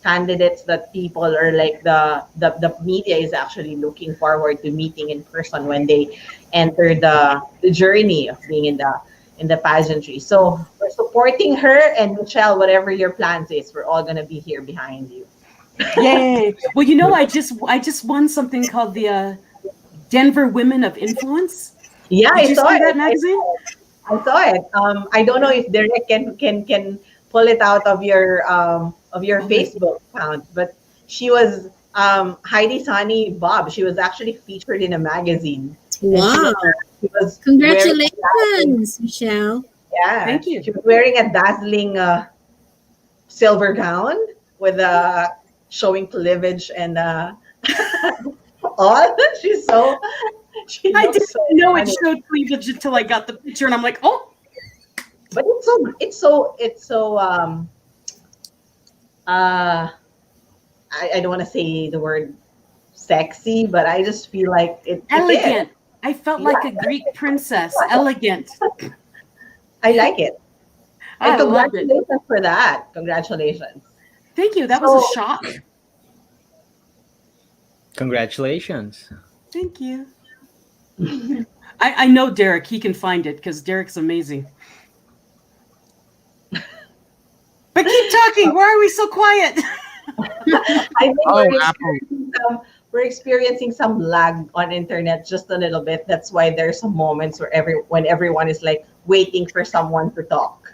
candidates that people are like the media is actually looking forward to meeting in person when they enter the journey of being in the pageantry. So we're supporting her, and Michelle, whatever your plans is, we're all gonna be here behind you. Yay! Well, I just won something called the Denver Women of Influence. Yeah, Did I you saw see it. that magazine? I saw it. I don't know if Derek can pull it out of your Facebook account, but she was Heidi Sonny Bob. She was actually featured in a magazine. Wow! She was Congratulations, Michelle. Yeah, thank you. She was wearing a dazzling silver gown with showing cleavage and all. She I looks didn't so know it funny. showed cleavage until I got the picture, and I'm like, oh. But it's so I don't want to say the word sexy, but I just feel like it Elegant. is. I felt like a Greek princess. Elegant. I like it. I And loved it. congratulations for that. Congratulations. Thank you. That was a shock. Congratulations. Thank you. I know Derek. He can find it because Derek's amazing. But keep talking. Why are we so quiet? I think we're experiencing some lag on internet just a little bit. That's why there's some moments where when everyone is like waiting for someone to talk.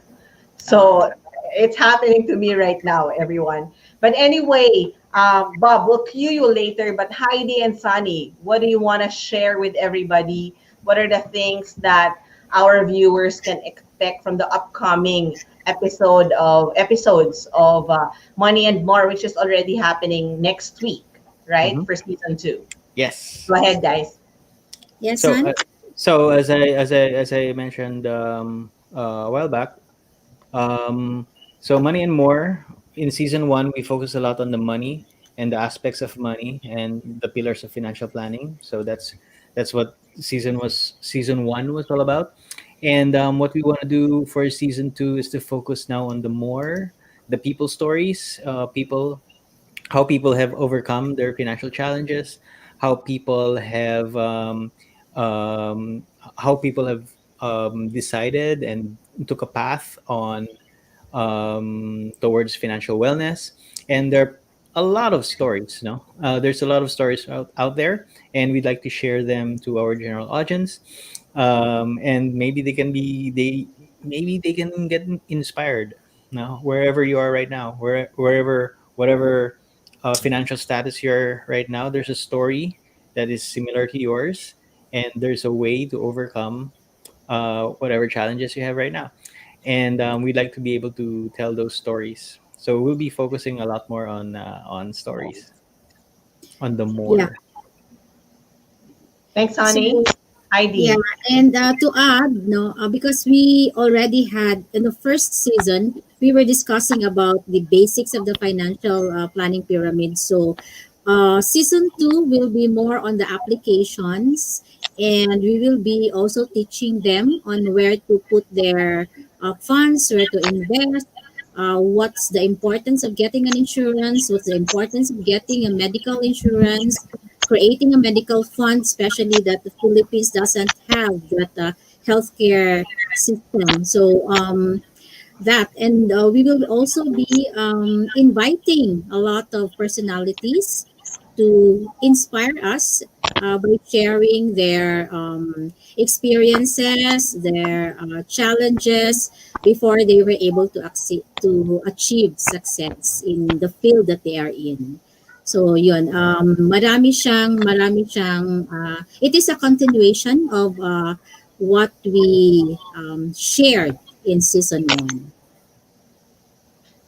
So it's happening to me right now, everyone. But anyway, Bob, we'll cue you later. But Heidi and Sonny, what do you want to share with everybody? What are the things that our viewers can expect from the upcoming episodes of Money and More, which is already happening next week, right? Mhm. For season 2. Yes. Go ahead, guys. Yes, So, son. so as I mentioned a while back, so Money and More in season 1, we focus a lot on the money and the aspects of money and the pillars of financial planning. So that's what season 1 was all about. And what we want to do for season 2 is to focus now on the people stories, how people have overcome their financial challenges, how people have um, how people have decided and took a path on towards financial wellness. And there are a lot of stories. There's a lot of stories out there, and we'd like to share them to our general audience. And maybe they can get inspired. Wherever you are right now, wherever whatever financial status you're right now, there's a story that is similar to yours, and there's a way to overcome whatever challenges you have right now. And we'd like to be able to tell those stories. So we'll be focusing a lot more on stories, on the Yeah. more. Thanks, So, Sonny. Heidi. yeah, and to add, no, because we already had in the first season, we were discussing about the basics of the financial planning pyramid. So, season 2 will be more on the applications, and we will be also teaching them on where to put their funds, where to invest. What's the importance of getting an insurance? What's the importance of getting a medical insurance? Creating a medical fund, especially that the Philippines doesn't have that healthcare system. So that, and we will also be inviting a lot of personalities to inspire us by sharing their experiences, their challenges before they were able to achieve success in the field that they are in. So yun, marami siyang, it is a continuation of what we shared in season 1.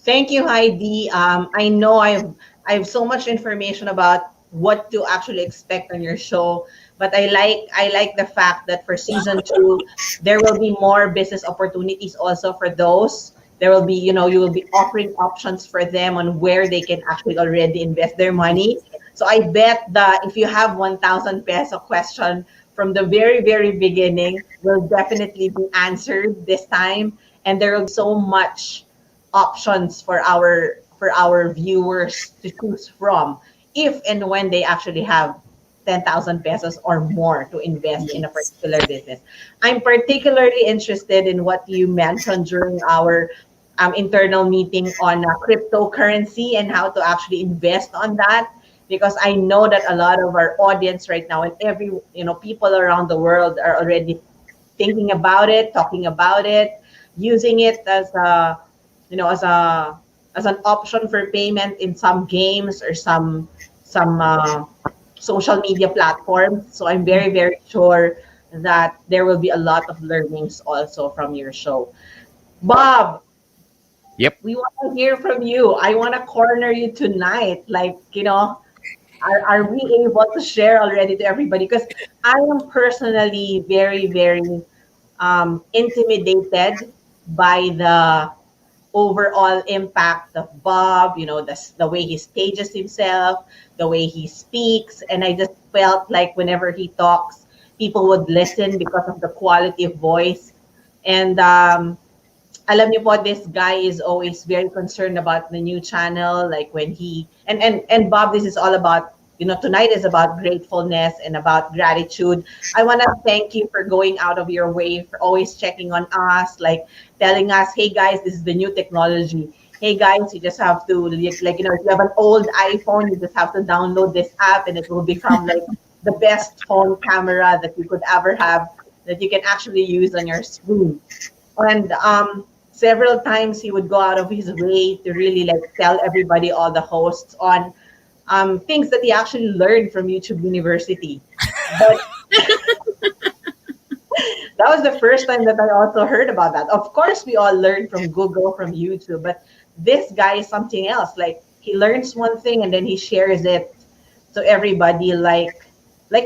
Thank you, Heidi. I know I have so much information about what to actually expect on your show, but I like the fact that for season 2, there will be more business opportunities also for those. There will be, you will be offering options for them on where they can actually already invest their money. So I bet that if you have 1,000 peso question from the very, very beginning, will definitely be answered this time. And there will be so much options for our viewers to choose from if and when they actually have 10,000 pesos or more to invest in a particular business. I'm particularly interested in what you mentioned during our internal meeting on cryptocurrency and how to actually invest on that, because I know that a lot of our audience right now and every people around the world are already thinking about it, talking about it, using it as a you know as a as an option for payment in some games or some social media platforms. So I'm very, very sure that there will be a lot of learnings also from your show. Bob, Yep. we want to hear from you. I want to corner you tonight. Like, are we able to share already to everybody? Because I am personally very, very intimidated by the overall impact of Bob, the way he stages himself, the way he speaks. And I just felt like whenever he talks, people would listen because of the quality of voice. And alam niyo po, this guy is always very concerned about the new channel. Like when and Bob, this is all about, tonight is about gratefulness and about gratitude. I want to thank you for going out of your way, for always checking on us, like telling us, hey guys, this is the new technology. Hey guys, you just have to, if you have an old iPhone, you just have to download this app and it will become like the best phone camera that you could ever have, that you can actually use on your screen. And several times he would go out of his way to really like tell everybody, all the hosts, on things that he actually learned from YouTube University. But that was the first time that I also heard about that. Of course, we all learned from Google, from YouTube, but this guy is something else. Like he learns one thing and then he shares it to everybody like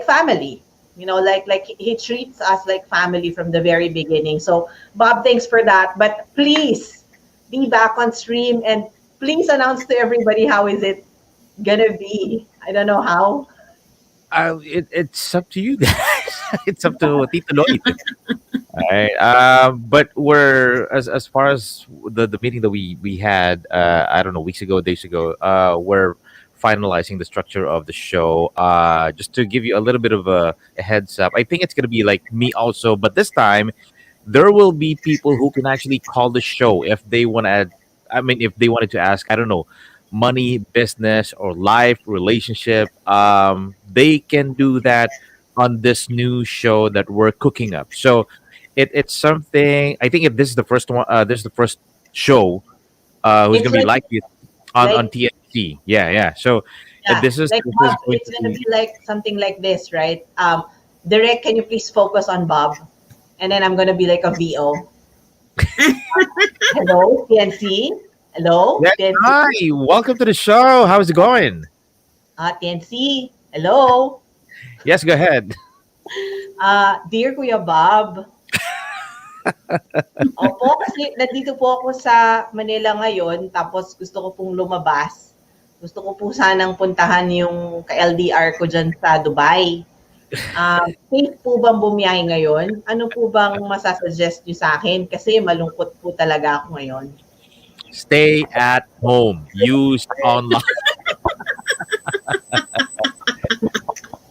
family. Like he treats us like family from the very beginning. So Bob, thanks for that. But please be back on stream and please announce to everybody, how is it gonna be? I don't know how. It's up to you guys. It's up to Tito Lloyd. All right. But we're as far as the meeting that we had, I don't know, weeks ago, days ago. We're finalizing the structure of the show. Just to give you a little bit of a heads up, I think it's gonna be like me also, but this time there will be people who can actually call the show if they want to. I mean, if they wanted to ask, I don't know, money, business, or life, relationship, they can do that on this new show that we're cooking up. So it's something. I think if this is the first one, this is the first show who's It's gonna be like like this on like TNC. Yeah, yeah. So yeah, like this is Bob, going it's to gonna be be like something like this, right? Direct, can you please focus on Bob? And then I'm gonna be like a VO. Hello, TNC. Hello, yeah. TNC. Hi, welcome to the show. How's it going? TNC. Hello. Yes, go ahead. Dear Kuya Bob. Opo, kasi nandito po ako sa Manila ngayon, tapos gusto ko pong lumabas. Gusto ko po sanang puntahan yung ka-LDR ko dyan sa Dubai. Safe po bang bumiyahe ngayon? Ano po bang masasuggest nyo sa akin? Kasi malungkot po talaga ako ngayon. Stay at home. Use online.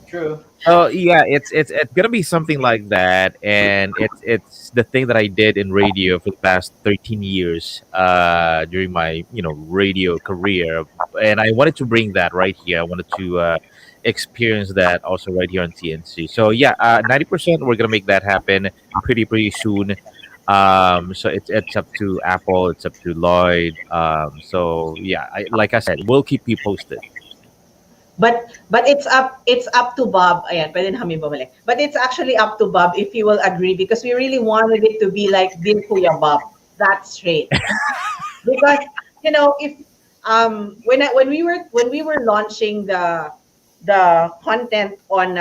True. Oh yeah, it's gonna be something like that, and it's the thing that I did in radio for the past 13 years during my radio career, and I wanted to bring that right here. I wanted to experience that also right here on TNC. So yeah, 90% we're gonna make that happen pretty soon. So it's up to Apple, it's up to Lloyd. So yeah, like I said, we'll keep you posted. But it's up to Bob. Ayan, pwede na kami bumalik. But it's actually up to Bob if he will agree, because we really wanted it to be like Dear Kuya Bob. That's straight. Because if when we were launching the content on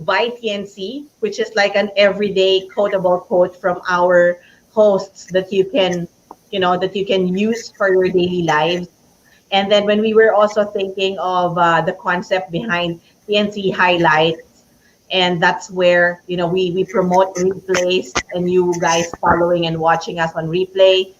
by TNC, which is like an everyday quotable quote from our hosts that you can use for your daily lives. And then when we were also thinking of the concept behind TNC highlights, and that's where we promote replays and you guys following and watching us on replay.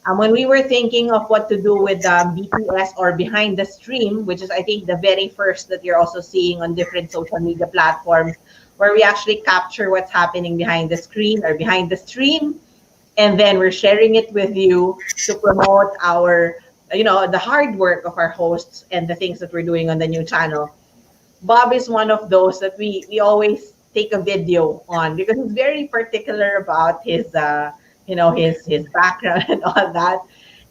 When we were thinking of what to do with BTS or behind the stream, which is I think the very first that you're also seeing on different social media platforms, where we actually capture what's happening behind the screen or behind the stream, and then we're sharing it with you to promote our, the hard work of our hosts and the things that we're doing on the new channel. Bob is one of those that we always take a video on because he's very particular about his his background and all that.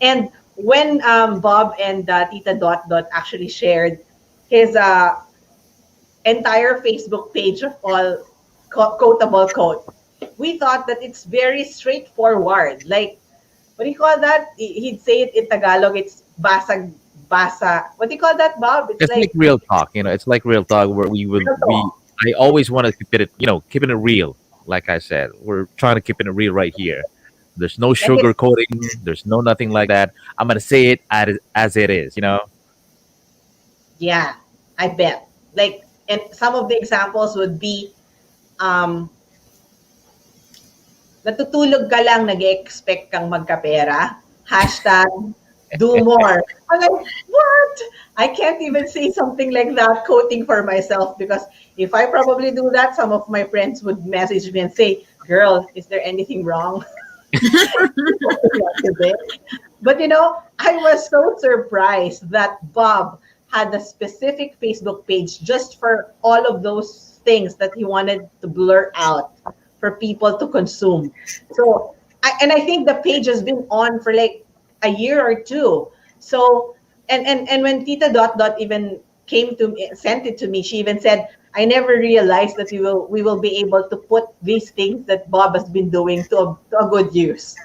And when Bob and Tita Dot Dot actually shared his entire Facebook page of all quotable quotes, we thought that it's very straightforward. Like, what do you call that? He'd say it in Tagalog. It's basag basa. What do you call that, Bob? It's like real talk, it's like real talk where I always want to keeping it real. Like I said, we're trying to keep it real right here. There's no sugarcoating. There's no nothing like that. I'm gonna say it as it is. Yeah, I bet. Like, and some of the examples would be, natutulog ka lang, nag-expect kang magkapera. Hashtag, do more. I'm like, what? I can't even say something like that, quoting for myself, because if I probably do that, some of my friends would message me and say, girl, is there anything wrong? But I was so surprised that Bob had a specific Facebook page just for all of those things that he wanted to blur out for people to consume. So, I think the page has been on for like a year or two. So, and when Tita Dot Dot even came to me, sent it to me, she even said, I never realized that we will be able to put these things that Bob has been doing to a good use.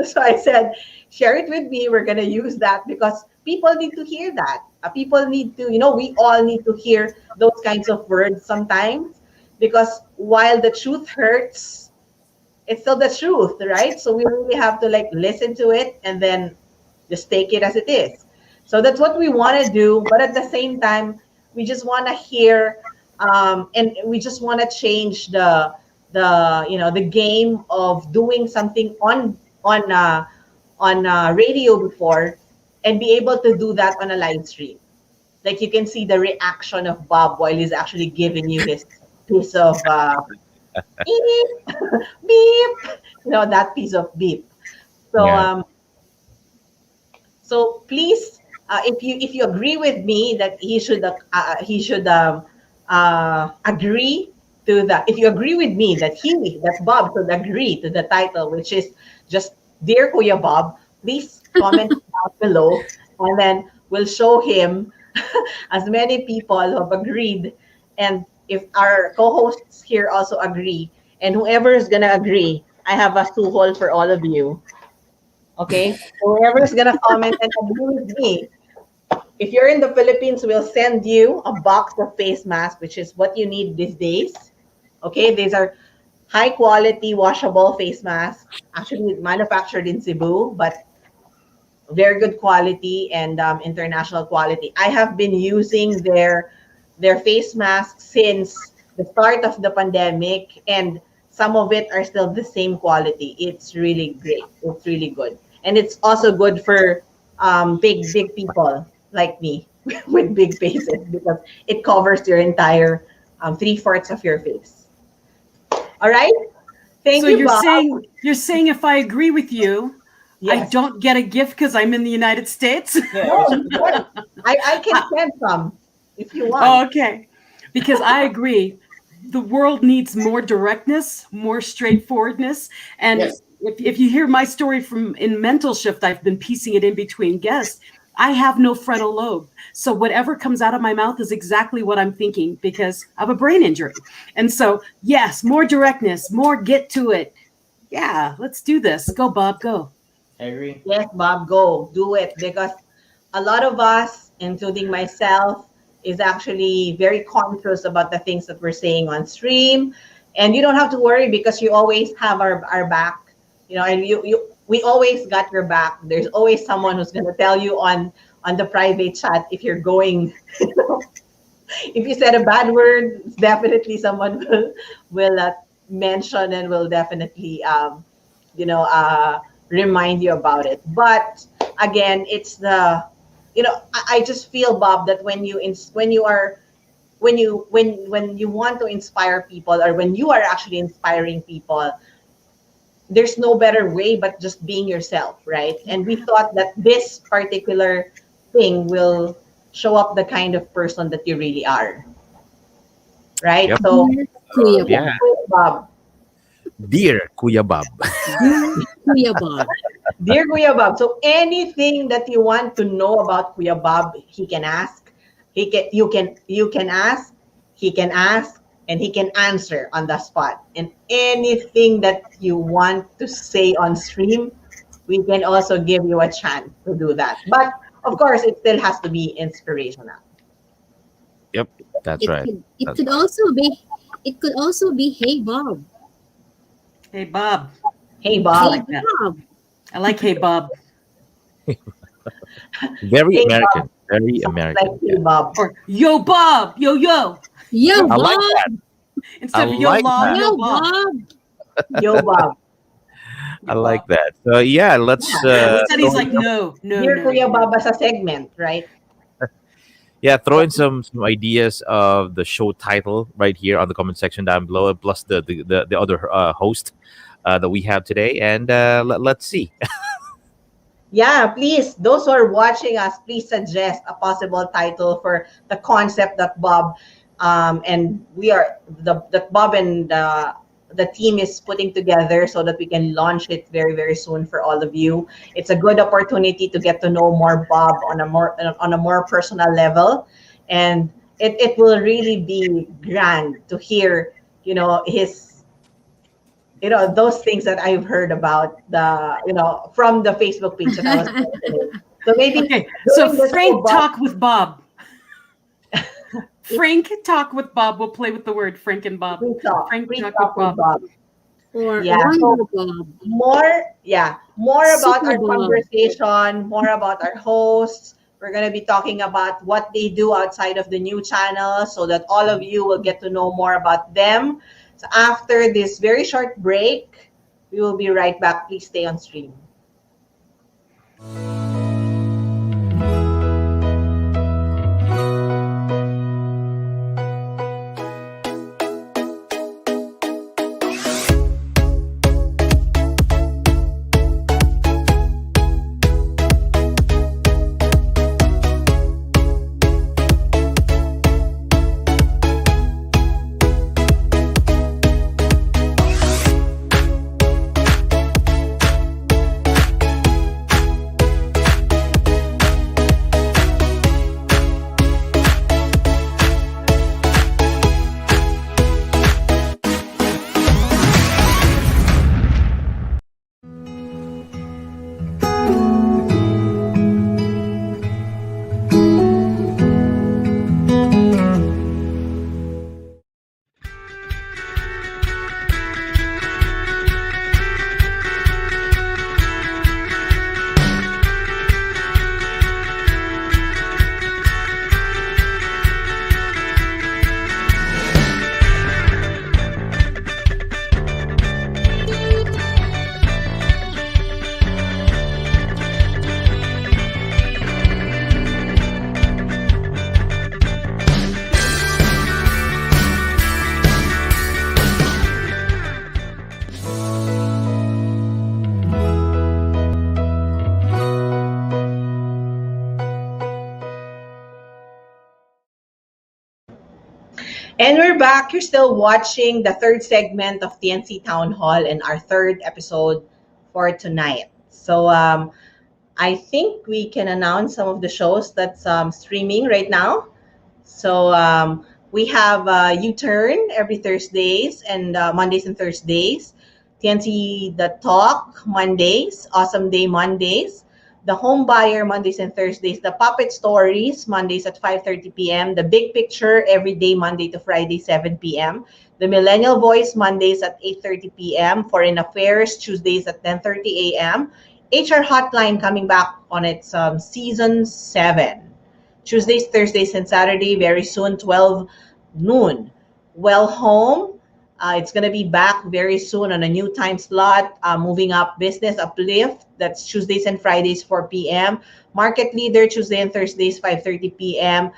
So I said, share it with me. We're going to use that because people need to hear that. People need to, we all need to hear those kinds of words sometimes, because while the truth hurts, it's still the truth, right? So we really have to like listen to it and then just take it as it is. So that's what we want to do. But at the same time, we just want to hear, and we just want to change the game of doing something on radio before, and be able to do that on a live stream. Like, you can see the reaction of Bob while he's actually giving you his piece of beep, beep, that piece of beep. So so please, if you agree with me that he should agree to that, if you agree with me that Bob should agree to the title, which is just Dear Kuya Bob, please comment down below, and then we'll show him as many people who have agreed. And if our co-hosts here also agree, and whoever is gonna agree, I have a suhol for all of you. Okay, whoever is gonna comment and agree with me, if you're in the Philippines, we'll send you a box of face masks, which is what you need these days. Okay, these are high quality washable face masks, actually manufactured in Cebu, but very good quality and international quality. I have been using their face masks since the start of the pandemic, and some of it are still the same quality. It's really great. It's really good. And it's also good for big people like me with big faces, because it covers your entire 3/4 of your face. All right. Thank you, you're Bob. you're saying if I agree with you, yes, I don't get a gift because I'm in the United States? No, I can send some if you want. Oh, okay. Because I agree. The world needs more directness, more straightforwardness. And Yes. if you hear my story from in Mental Shift, I've been piecing it in between guests. I have no frontal lobe. So whatever comes out of my mouth is exactly what I'm thinking because I have a brain injury. And so, yes, more directness, more get to it. Yeah, let's do this. Go, Bob, go. I agree. Yes, Bob, go do it, because a lot of us, including myself, is actually very conscious about the things that we're saying on stream. And you don't have to worry because you always have our back, and we always got your back. There's always someone who's going to tell you on the private chat if you're going, if you said a bad word, definitely someone will mention and will definitely remind you about it. But again, it's the I just feel, Bob, that when you want to inspire people, or when you are actually inspiring people, there's no better way but just being yourself, right? And we thought that this particular thing will show up the kind of person that you really are, right? Yep. So Yeah. Bob, Dear Kuya Bob. Kuya Bob. Dear Kuya Bob, so anything that you want to know about Kuya Bob, he can ask. You can ask, he can ask, and he can answer on the spot. And anything that you want to say on stream, we can also give you a chance to do that. But of course, it still has to be inspirational. Yep, that's right. It could also be Hey Bob. Hey Bob. Hey Bob. Hey Bob. I like Hey Bob. Very Hey, American. Bob. Very Sounds American. like Hey Bob. Or Yo Bob. Yo yo. Yo I Bob. like that. Instead I of Yo like Bob, that. Yo Yo Bob. Bob. Yo Bob. I like that. So yeah, let's Instead he's throw like in some- no. Dear Kuya Bob as a segment, right? throw in some ideas of the show title right here on the comment section down below, plus the other host that we have today, and let's see. Yeah, please, those who are watching us, please suggest a possible title for the concept that Bob and that Bob and the team is putting together, so that we can launch it very, very soon for all of you. It's a good opportunity to get to know more Bob on a more personal level, and it will really be grand to hear his those things that I've heard about from the Facebook page that I was mentioning. So maybe Okay, so during this Frank whole Bob- talk with Bob. Frank talk with Bob. We'll play with the word Frank and Bob. Frank Free talk talk with with Bob. Bob. Or Yeah, Wonder so Bob. more about Super our Bob. conversation, more about our hosts. We're going to be talking about what they do outside of the new channel, so that all of you will get to know more about them. So after this very short break, we will be right back. Please stay on stream. And we're back. You're still watching the third segment of TNC Town Hall and our third episode for tonight. So I think we can announce some of the shows that's streaming right now. So we have U-Turn every Thursdays and Mondays and Thursdays. TNC The Talk Mondays, Awesome Day Mondays. The Home Buyer, Mondays and Thursdays. The Puppet Stories, Mondays at 5:30 p.m. The Big Picture, every day, Monday to Friday, 7 p.m. The Millennial Voice, Mondays at 8:30 p.m. Foreign Affairs, Tuesdays at 10:30 a.m. HR Hotline coming back on its season 7. Tuesdays, Thursdays, and Saturday, very soon, 12 noon. Well Home, it's going to be back very soon on a new time slot, moving up Business Uplift. That's Tuesdays and Fridays, 4 p.m. Market Leader, Tuesday and Thursdays, 5:30 p.m.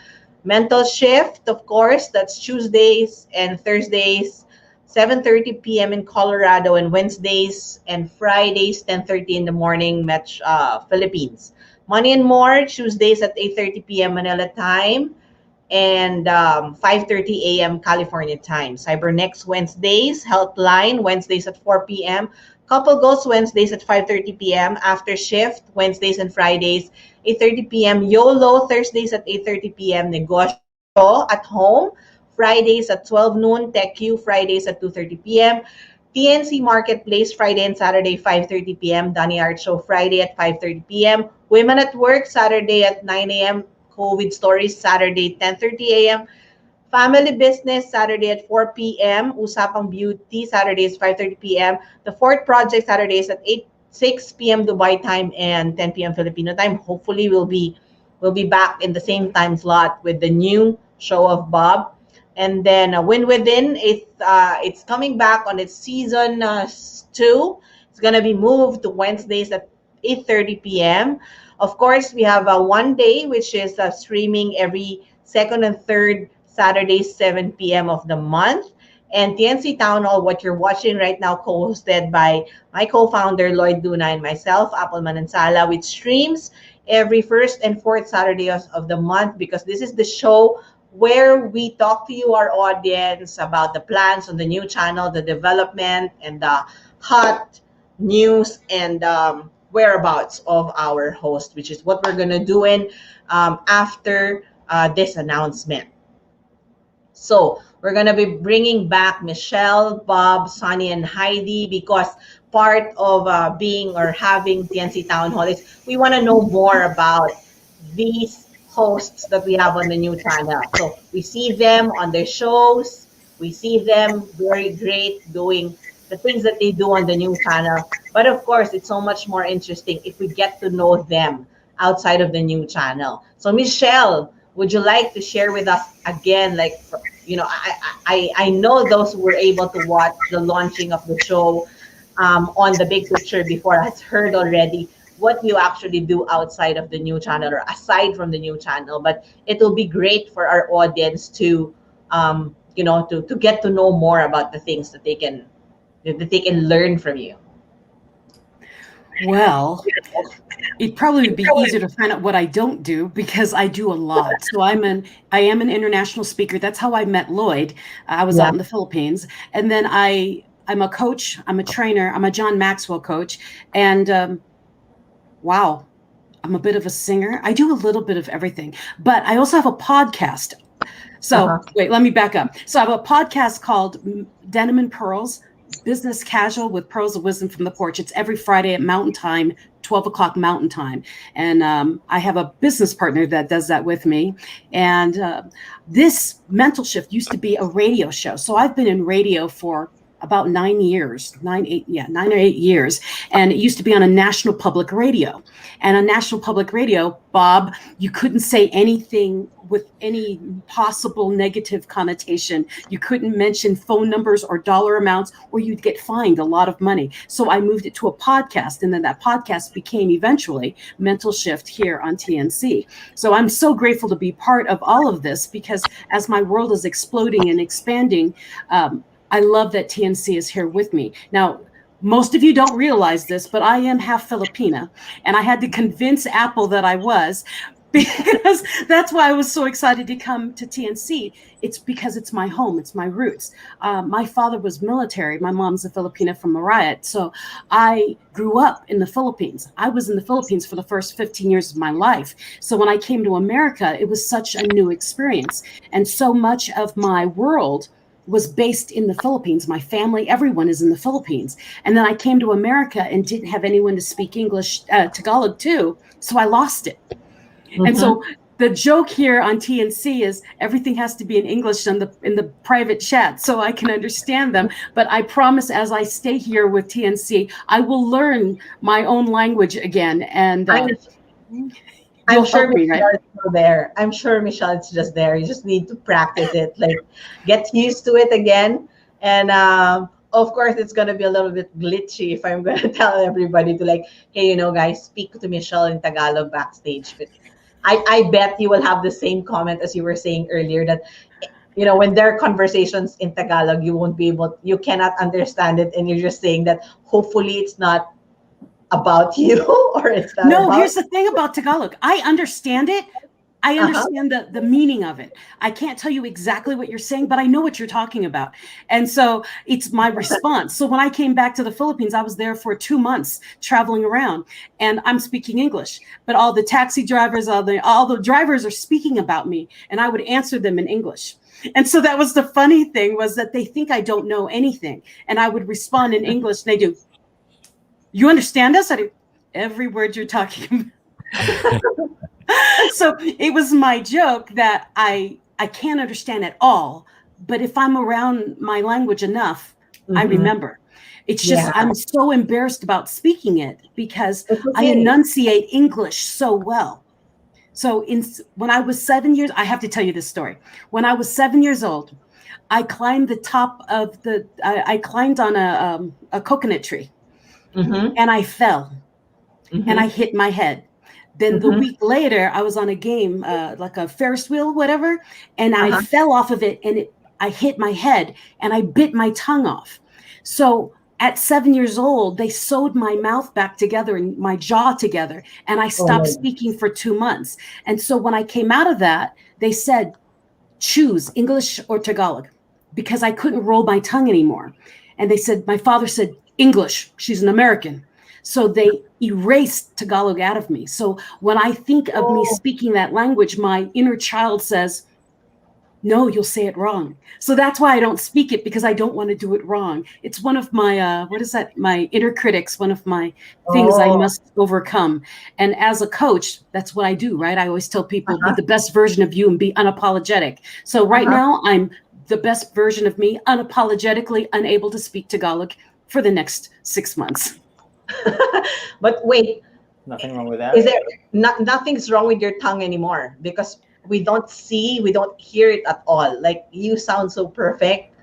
Mental Shift, of course, that's Tuesdays and Thursdays, 7:30 p.m. in Colorado, and Wednesdays and Fridays, 10:30 in the morning, Philippines. Money and More, Tuesdays at 8:30 p.m. Manila time, and 5:30 a.m. California time. Cybernext Wednesdays, Healthline, Wednesdays at 4 p.m. Couple Goals, Wednesdays at 5:30 p.m. After Shift, Wednesdays and Fridays, 8:30 p.m. YOLO, Thursdays at 8:30 p.m. Negosyo at Home, Fridays at 12 noon. TechU, Fridays at 2:30 p.m. TNC Marketplace, Friday and Saturday, 5:30 p.m. Donnie Art Show, Friday at 5:30 p.m. Women at Work, Saturday at 9 a.m. COVID Stories, Saturday, 10:30 a.m. Family Business, Saturday at 4 p.m. Usapang Beauty, Saturdays, 5:30 p.m. The Fourth Project, Saturdays at 6 p.m. Dubai time and 10 p.m. Filipino time. Hopefully, we'll be back in the same time slot with the new show of Bob. And then Win Within, it's coming back on its season 2. It's gonna be moved to Wednesdays at 8:30 p.m. Of course, we have One Day, which is streaming every second and third Saturdays, 7 p.m. of the month. And TNC Town Hall, what you're watching right now, co-hosted by my co-founder, Lloyd Duna, and myself, Apple Manansala, which streams every first and fourth Saturday of the month, because this is the show where we talk to you, our audience, about the plans on the new channel, the development, and the hot news and whereabouts of our host, which is what we're going to do after this announcement. So we're going to be bringing back Michelle, Bob, Sonny, and Haydee, because part of being or having TNC Town Hall is we want to know more about these hosts that we have on the new channel. So we see them on their shows. We see them very great doing the things that they do on the new channel. But of course, it's so much more interesting if we get to know them outside of the new channel. So Michelle, would you like to share with us again, like, I know those who were able to watch the launching of the show on the Big Picture before has heard already what you actually do outside of the new channel or aside from the new channel. But it will be great for our audience to, to get to know more about the things that they can learn from you. Well, it probably would be easier to find out what I don't do, because I do a lot. So I am an international speaker. That's how I met Lloyd. I was out in the Philippines, and then I'm a coach. I'm a trainer. I'm a John Maxwell coach, and wow, I'm a bit of a singer. I do a little bit of everything, but I also have a podcast. So wait, let me back up. So I have a podcast called Denim and Pearls, Business Casual with Pearls of Wisdom from the Porch. It's every Friday at Mountain Time, 12 o'clock Mountain Time. And I have a business partner that does that with me. And this Mental Shift used to be a radio show. So I've been in radio for about 9 years, 9 or 8 years. And it used to be on a national public radio. And on national public radio, Bob, you couldn't say anything with any possible negative connotation. You couldn't mention phone numbers or dollar amounts, or you'd get fined a lot of money. So I moved it to a podcast, and then that podcast became eventually Mental Shift here on TNC. So I'm so grateful to be part of all of this, because as my world is exploding and expanding, I love that TNC is here with me. Now, most of you don't realize this, but I am half Filipina, and I had to convince Apple that I was, because that's why I was so excited to come to TNC. It's because it's my home. It's my roots. My father was military. My mom's a Filipina from Marayat. So I grew up in the Philippines. I was in the Philippines for the first 15 years of my life. So when I came to America, it was such a new experience. And so much of my world was based in the Philippines. My family, everyone is in the Philippines. And then I came to America and didn't have anyone to speak English, Tagalog too. So I lost it. And so the joke here on TNC is everything has to be in English in the private chat so I can understand them. But I promise as I stay here with TNC, I will learn my own language again. And I'm sure me, Michelle is still there. I'm sure Michelle is just there. You just need to practice it, like get used to it again. And of course, it's gonna be a little bit glitchy if I'm gonna tell everybody to like, hey, guys, speak to Michelle in Tagalog backstage. But I bet you will have the same comment as you were saying earlier that when there are conversations in Tagalog, you cannot understand it, and you're just saying that hopefully it's not about you or it's not no about here's the thing about Tagalog. I understand it. I understand the meaning of it. I can't tell you exactly what you're saying, but I know what you're talking about. And so it's my response. So when I came back to the Philippines, I was there for 2 months traveling around, and I'm speaking English, but all the taxi drivers, all the drivers are speaking about me, and I would answer them in English. And so that was the funny thing, was that they think I don't know anything, and I would respond in English, and they do, you understand us? I do, every word you're talking about. So it was my joke that I can't understand at all, but if I'm around my language enough, I remember. It's just I'm so embarrassed about speaking it because I enunciate English so well. So when I was 7 years, I have to tell you this story. When I was 7 years old, I climbed the top of I climbed on a coconut tree, and I fell, and I hit my head. Then the week later, I was on a game, like a Ferris wheel, whatever, and I fell off of it, and I hit my head, and I bit my tongue off. So at 7 years old, they sewed my mouth back together and my jaw together, and I stopped speaking for 2 months. And so when I came out of that, they said, choose English or Tagalog, because I couldn't roll my tongue anymore. And they said, my father said, English, she's an American. So they erased Tagalog out of me. So when I think of me speaking that language, my inner child says, no, you'll say it wrong. So that's why I don't speak it, because I don't want to do it wrong. It's one of my, my inner critics, one of my things I must overcome. And as a coach, that's what I do, right? I always tell people, be the best version of you and be unapologetic. So right now, I'm the best version of me, unapologetically unable to speak Tagalog for the next 6 months. But wait, nothing wrong with that. Is there nothing's wrong with your tongue anymore? Because we don't hear it at all. Like, you sound so perfect.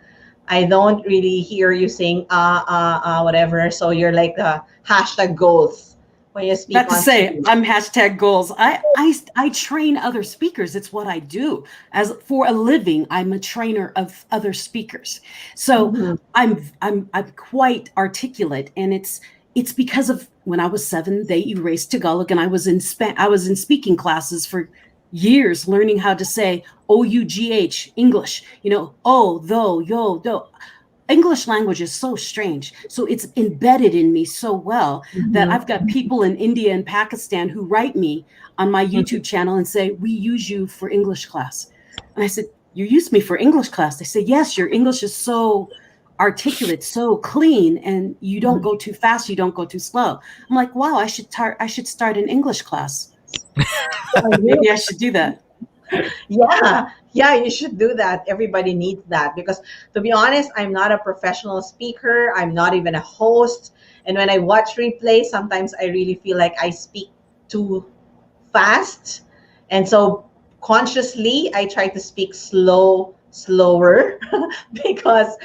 I don't really hear you saying whatever. So you're like the hashtag goals when you speak. Not to say I'm hashtag goals. I train other speakers. It's what I do. As for a living, I'm a trainer of other speakers. So I'm quite articulate, and it's because of when I was 7, they erased Tagalog, and I was in speaking classes for years, learning how to say OUGH English. Oh, though, yo, though. English language is so strange. So it's embedded in me so well that I've got people in India and Pakistan who write me on my YouTube channel and say, we use you for English class. And I said, you use me for English class? They say, yes, your English is so articulate, so clean, and you don't go too fast, you don't go too slow. I'm like, wow, I should start an English class. Maybe I should do that. Yeah, you should do that. Everybody needs that, because to be honest, I'm not a professional speaker. I'm not even a host. And when I watch replays, sometimes I really feel like I speak too fast. And so consciously, I try to speak slower because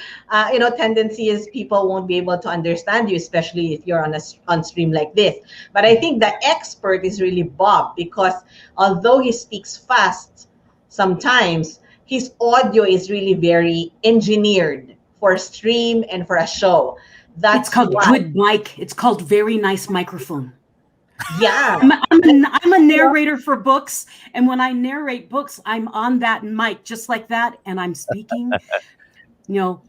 tendency is people won't be able to understand you, especially if you're on stream like this. But I think the expert is really Bob, because although he speaks fast, sometimes his audio is really very engineered for stream and for a show. It's called good mic. It's called very nice microphone. Yeah. I'm a narrator for books, and when I narrate books, I'm on that mic just like that, and I'm speaking.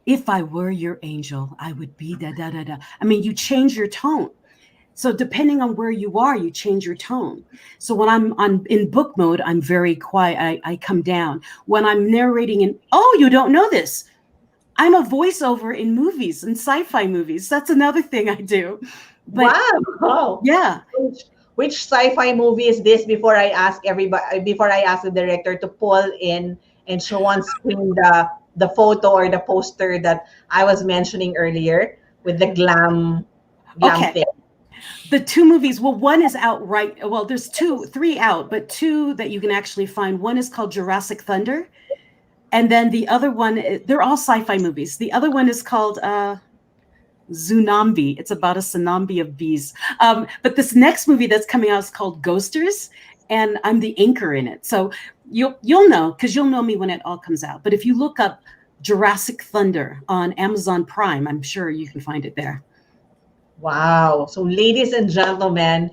If I were your angel, I would be da da da da. I mean, you change your tone. So depending on where you are, you change your tone. So when I'm in book mode, I'm very quiet. I come down. When I'm narrating you don't know this. I'm a voiceover in movies and sci-fi movies. That's another thing I do. But wow. Yeah. Which sci-fi movie is this before I ask everybody, before I ask the director to pull in and show on screen the photo or the poster that I was mentioning earlier with the glam thing? The two movies, well, one is out right. Well, there's three out, but two that you can actually find. One is called Jurassic Thunder. And then the other one, they're all sci-fi movies. The other one is called Zoonambi. It's about a tsunami of bees. But this next movie that's coming out is called Ghosters, and I'm the anchor in it. So you'll know, because you'll know me when it all comes out. But if you look up Jurassic Thunder on Amazon Prime, I'm sure you can find it there. Wow. So ladies and gentlemen,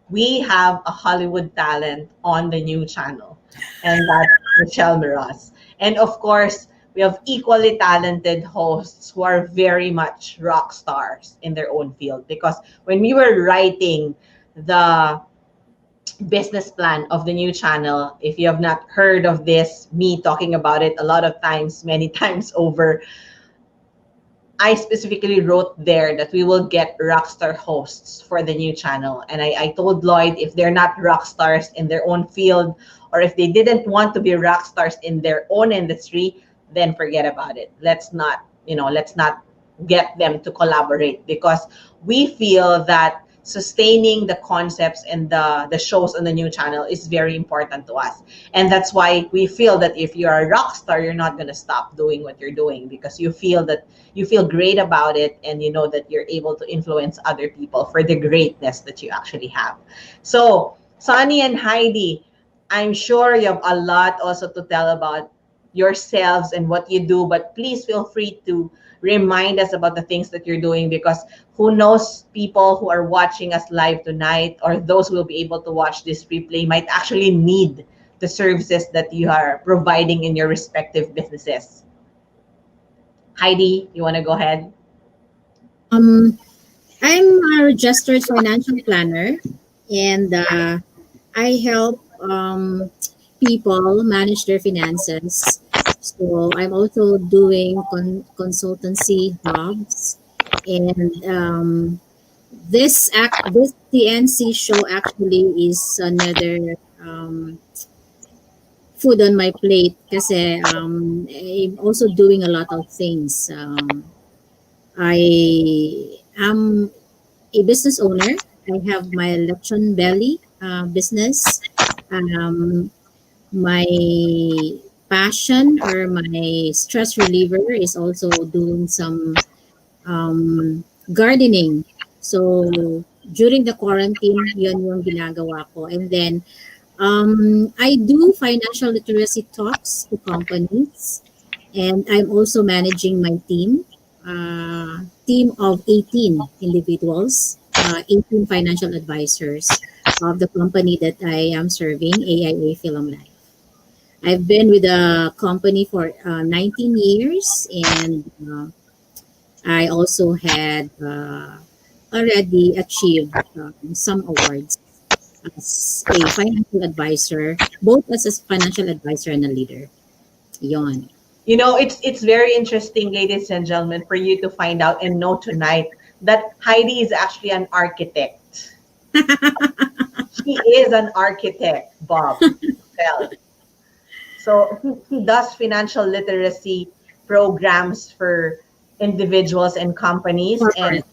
we have a Hollywood talent on the new channel, and that's Michelle Mras. And of course, we have equally talented hosts who are very much rock stars in their own field. Because when we were writing the business plan of the new channel, if you have not heard of this, me talking about it a lot of times, many times over, I specifically wrote there that we will get rockstar hosts for the new channel. And I told Lloyd, if they're not rock stars in their own field, or if they didn't want to be rock stars in their own industry, then forget about it. Let's not get them to collaborate, because we feel that sustaining the concepts and the shows on the new channel is very important to us. And that's why we feel that if you're a rock star, you're not going to stop doing what you're doing, because you feel great about it, and you know that you're able to influence other people for the greatness that you actually have. So Sonny and Haydee, I'm sure you have a lot also to tell about yourselves and what you do, but please feel free to remind us about the things that you're doing, because who knows, people who are watching us live tonight, or those who will be able to watch this replay, might actually need the services that you are providing in your respective businesses. Haydee, you want to go ahead? I'm a registered financial planner, and I help people manage their finances. So I'm also doing consultancy jobs, and this TNC show actually is another food on my plate, kasi I'm also doing a lot of things. I am a business owner. I have my Lechon Belly business. My passion or my stress reliever is also doing some gardening. So during the quarantine, yun yung ginagawa ko. And then I do financial literacy talks to companies, and I'm also managing my team of 18 individuals, 18 financial advisors of the company that I am serving, AIA Film Life. I've been with the company for 19 years, and I also had already achieved some awards as a financial advisor, both as a financial advisor and a leader. Yon. You know, it's very interesting, ladies and gentlemen, for you to find out and know tonight that Haydee is actually an architect. She is an architect, Bob. So he does financial literacy programs for individuals and companies, and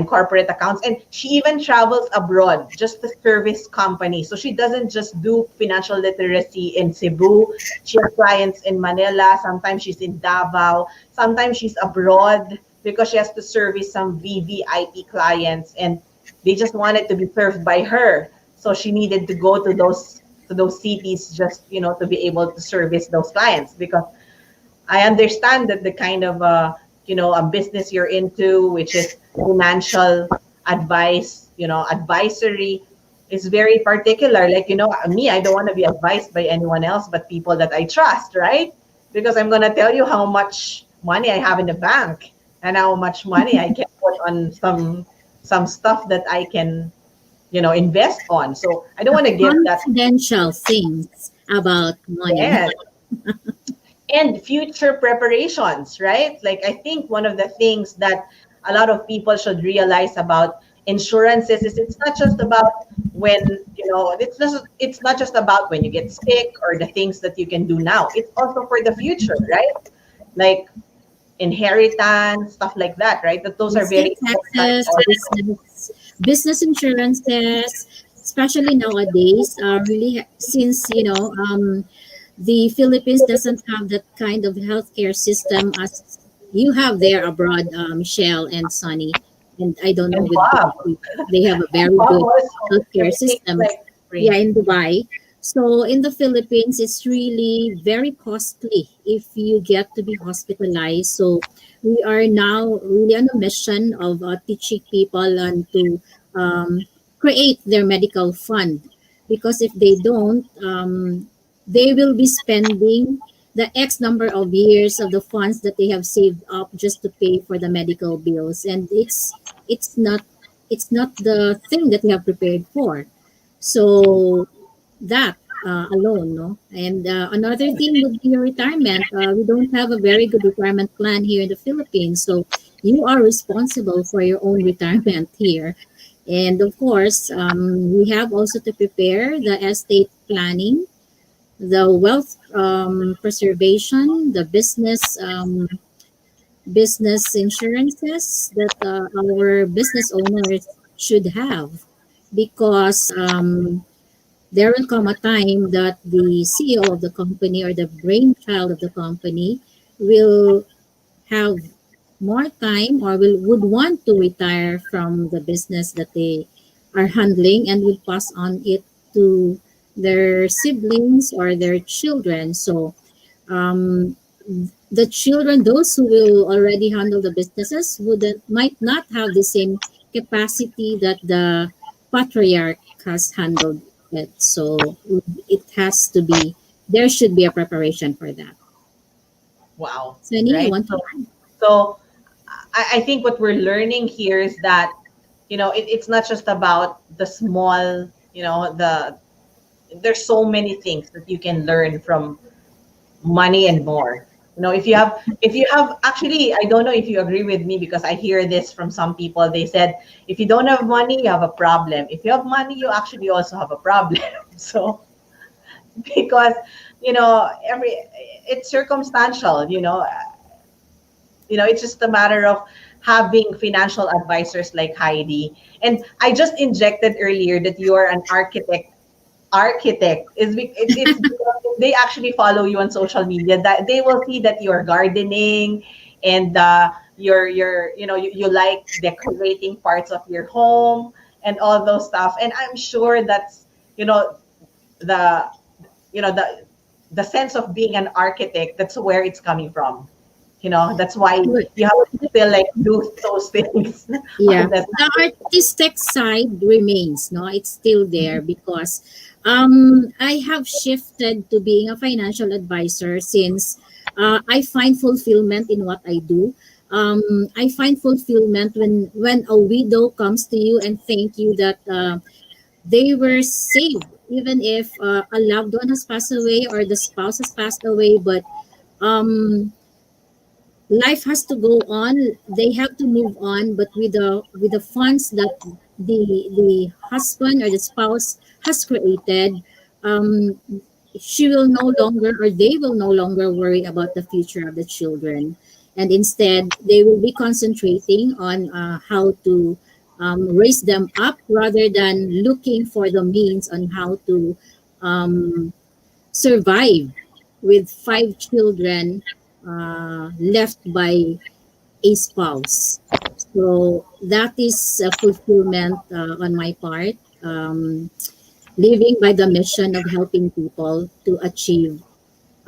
corporate accounts. And she even travels abroad just to service companies. So she doesn't just do financial literacy in Cebu. She has clients in Manila. Sometimes she's in Davao. Sometimes she's abroad because she has to service some VVIP clients, and they just wanted to be served by her. So she needed to go to those cities just, to be able to service those clients. Because I understand that the kind of a business you're into, which is financial advice, advisory, is very particular. Like, me, I don't want to be advised by anyone else but people that I trust, right? Because I'm going to tell you how much money I have in the bank and how much money I can put on some stuff that I can, invest on. So I don't want to give that confidential things about money. Yes. and future preparations, right? Like I think one of the things that a lot of people should realize about insurances is it's not just about when it's not just about when you get sick or the things that you can do now. It's also for the future, right? Like inheritance, stuff like that, right? That those are very Estate important taxes, also. business insurances, especially nowadays, really since the Philippines doesn't have that kind of healthcare system as you have there abroad, Michelle and Sonny. And I don't know And with Bob, they have a very Bob good also, healthcare everything is system. like Yeah, free. in Dubai. So in the Philippines, it's really very costly if you get to be hospitalized. So we are now really on a mission of teaching people and to create their medical fund, because if they don't, they will be spending the X number of years of the funds that they have saved up just to pay for the medical bills, and it's not it's not the thing that we have prepared for. So that alone, no. And another thing would be your retirement. We don't have a very good retirement plan here in the Philippines, so you are responsible for your own retirement here. And of course, we have also to prepare the estate planning, the wealth preservation, the business insurances that our business owners should have, because there will come a time that the CEO of the company or the brainchild of the company will have more time or would want to retire from the business that they are handling and will pass on it to their siblings or their children. So um, the children, those who will already handle the businesses, might not have the same capacity that the patriarch has handled it. So it has to be, there should be a preparation for that. Wow. Sunny, you Right. want to So, add? so I think what we're learning here is that, it's not just about the small, there's so many things that you can learn from money and more. If you have actually, I don't know if you agree with me, because I hear this from some people. They said, if you don't have money, you have a problem. If you have money, you actually also have a problem. So because every it's circumstantial, it's just a matter of having financial advisors like Haydee. And I just injected earlier that you are an architect it's because they actually follow you on social media, that they will see that you're gardening, and you like decorating parts of your home and all those stuff. And I'm sure that's the the sense of being an architect, that's where it's coming from. That's why you have to still like do those things Yeah, on the the artistic side remains, no, it's still there, because I have shifted to being a financial advisor since I find fulfillment in what I do. I find fulfillment when a widow comes to you and thank you that they were saved, even if a loved one has passed away or the spouse has passed away, but um life has to go on. They have to move on, but with the funds that the husband or the spouse has created, um she will no longer, or they will no longer worry about the future of the children, and instead they will be concentrating on how to raise them up, rather than looking for the means on how to um, survive with five children left by a spouse. So that is a fulfillment on my part, living by the mission of helping people to achieve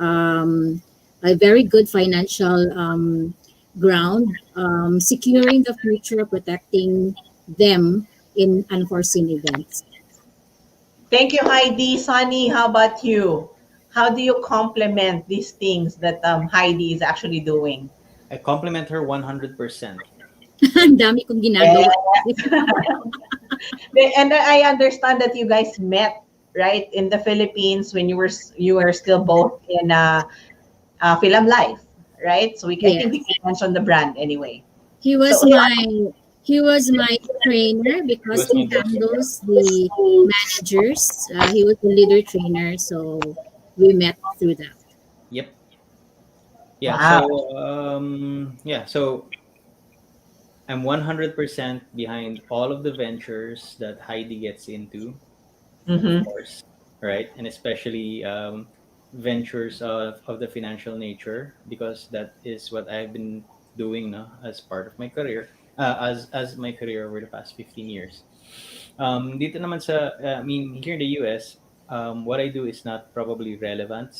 a very good financial ground, securing the future, protecting them in unforeseen events. Thank you, Heidi. Sunny, how about you? How do you complement these things that Heidi is actually doing? I compliment her 100%. Ang dami kong ginagawa. And I understand that you guys met right in the Philippines when you were still both in Film Life, right? So I think we Yes. can mention the brand anyway. He So was my he was my trainer He because was my he boss. handles the managers. He was the leader trainer, so we met through that. Yep. Yeah. wow. So I'm 100% behind all of the ventures that Heidi gets into, of Mm-hmm. course, right? And especially ventures of the financial nature, because that is what I've been doing now as part of my career, as my career over the past 15 years. Dito naman I mean, here in the US, what I do is not probably relevant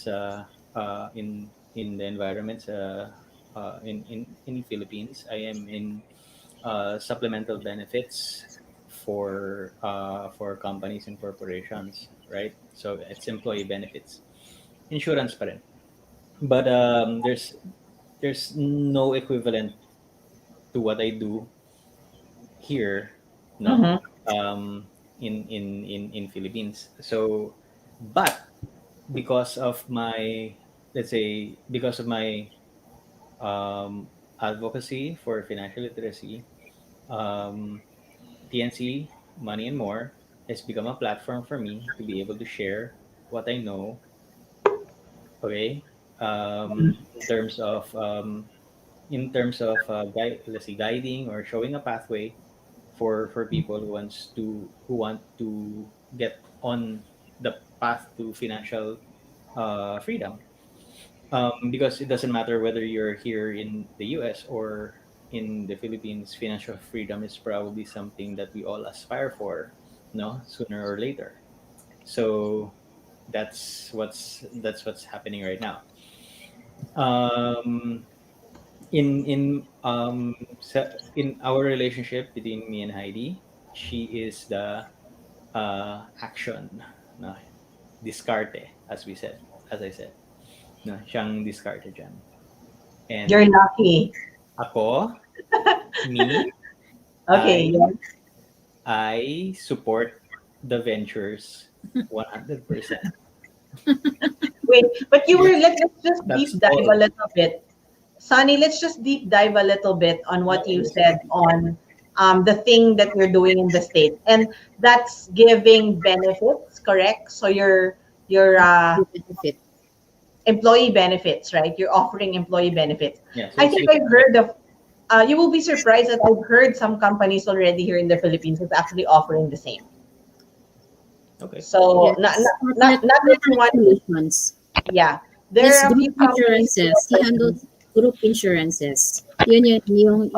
in the environments in Philippines. I am in supplemental benefits for companies and corporations, right? So it's employee benefits, insurance pa rin. But there's no equivalent to what I do here, no, Mm-hmm. in Philippines. So, but because of my, let's say, because of my advocacy for financial literacy, um, TNC, Money and More, has become a platform for me to be able to share what I know, okay, in terms of let's say, guiding or showing a pathway for people who want to get on the path to financial freedom. Because it doesn't matter whether you're here in the US or in the Philippines, financial freedom is probably something that we all aspire for, no, sooner or later. So that's what's happening right now. Um, in our relationship between me and Heidi, she is the action, no, diskarte, as I said, no, siyang diskarte dyan. And You're lucky. ako, me, Okay. I I support the ventures 100%. Wait, but let's just That's deep dive a all. little bit. Sonny, let's just deep dive a little bit on what you said on the thing that you're doing in the state, and that's giving benefits, correct? So your Benefit. employee benefits, right? You're offering employee benefits. Yeah, so I it's think like, I've heard of. You will be surprised that I've heard some companies already here in the Philippines is actually offering the same. okay. So Yes. not everyone. Solutions. Yeah, there It's are a group few companies who insurances. He offer. handles group insurances. Yun yung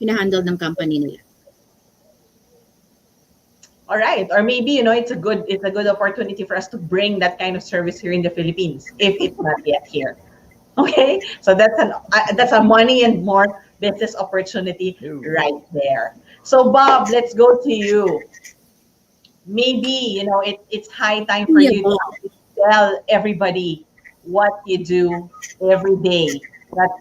hinahandle ng company nila. All right, or maybe it's a good opportunity for us to bring that kind of service here in the Philippines if it's not yet here. Okay, so that's a money and more business opportunity right there. So Bob, let's go to you. Maybe it's high time for Yeah, you Bob. to tell everybody what you do every day. That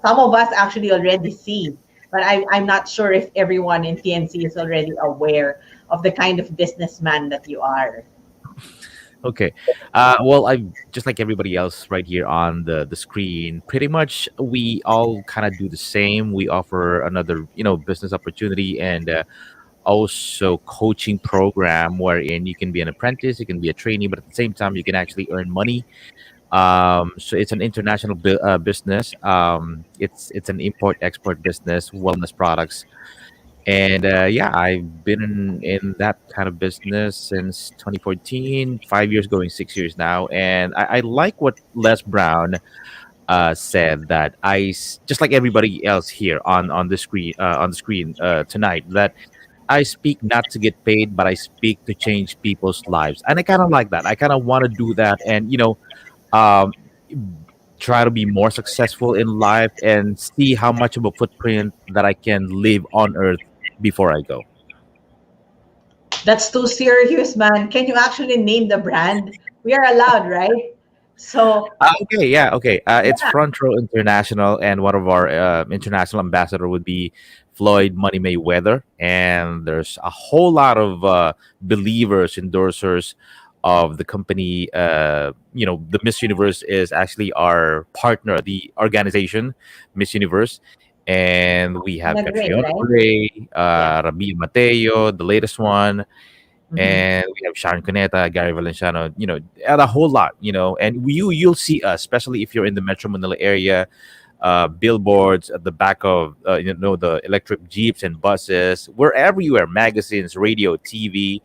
some of us actually already see, but I'm not sure if everyone in TNC is already aware of the kind of businessman that you are. Okay. Well, I just like everybody else right here on the screen. Pretty much, we all kind of do the same. We offer another, business opportunity and also coaching program wherein you can be an apprentice, you can be a trainee, but at the same time, you can actually earn money. So it's an international business. It's an import export business, wellness products. And yeah, I've been in that kind of business since 2014, 5 years going 6 years now. And I like what Les Brown said, that just like everybody else here on the screen tonight, that I speak not to get paid, but I speak to change people's lives. And I kind of like that. I kind of want to do that, and um, try to be more successful in life and see how much of a footprint that I can leave on Earth before I go. That's too serious, man. Can you actually name the brand? We are allowed, right? So Okay, yeah, okay. It's yeah, Front Row International, and one of our international ambassador would be Floyd Money Mayweather. And there's a whole lot of believers, endorsers of the company. The Miss Universe is actually our partner, the organization Miss Universe, and we have Nag-Ray, Catriona right? Gray, Yeah. Rabi Mateo, the latest one, Mhm. and we have Sharon Cuneta, Gary Valenciano, and a whole lot, and you'll see us, especially if you're in the Metro Manila area, billboards at the back of the electric jeeps and buses. We're everywhere, magazines, radio, TV.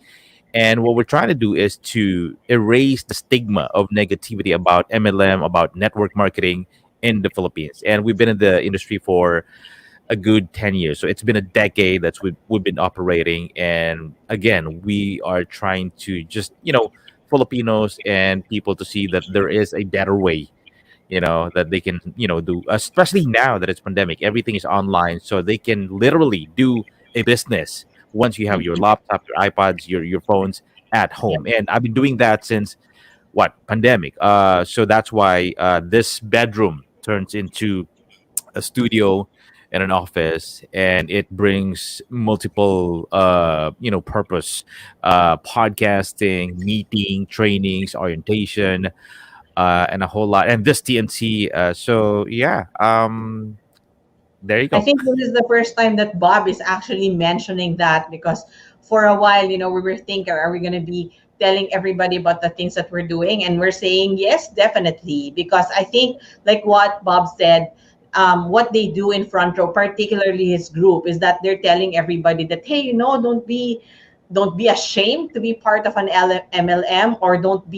And what we're trying to do is to erase the stigma of negativity about MLM, about network marketing in the Philippines. And we've been in the industry for a good 10 years. So it's been a decade that we've been operating. And again, we are trying to just, Filipinos and people to see that there is a better way, that they can, do, especially now that it's pandemic, everything is online. So they can literally do a business once you have your laptop, your iPods, your phones at home. And I've been doing that since what pandemic. So that's why this bedroom turns into a studio and an office, and it brings multiple purpose, podcasting, meeting, trainings, orientation, and a whole lot, and this TNC. So yeah, there you I go. think this is the first time that Bob is actually mentioning that, because for a while, we were thinking, are we going to be telling everybody about the things that we're doing? And we're saying, yes, definitely. Because I think, like what Bob said, what they do in Front Row, particularly his group, is that they're telling everybody that, hey, don't be ashamed to be part of an MLM, or don't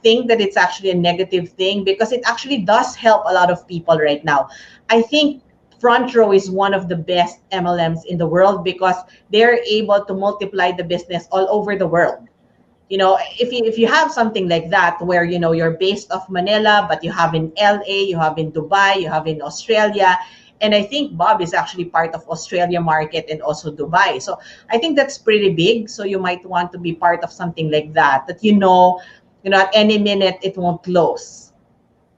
think that it's actually a negative thing, because it actually does help a lot of people right now. I think Front Row is one of the best MLMs in the world, because they're able to multiply the business all over the world. If you have something like that, where you're based off Manila, but you have in LA, you have in Dubai, you have in Australia, and I think Bob is actually part of Australia market and also Dubai. So I think that's pretty big. So you might want to be part of something like that, at any minute it won't close.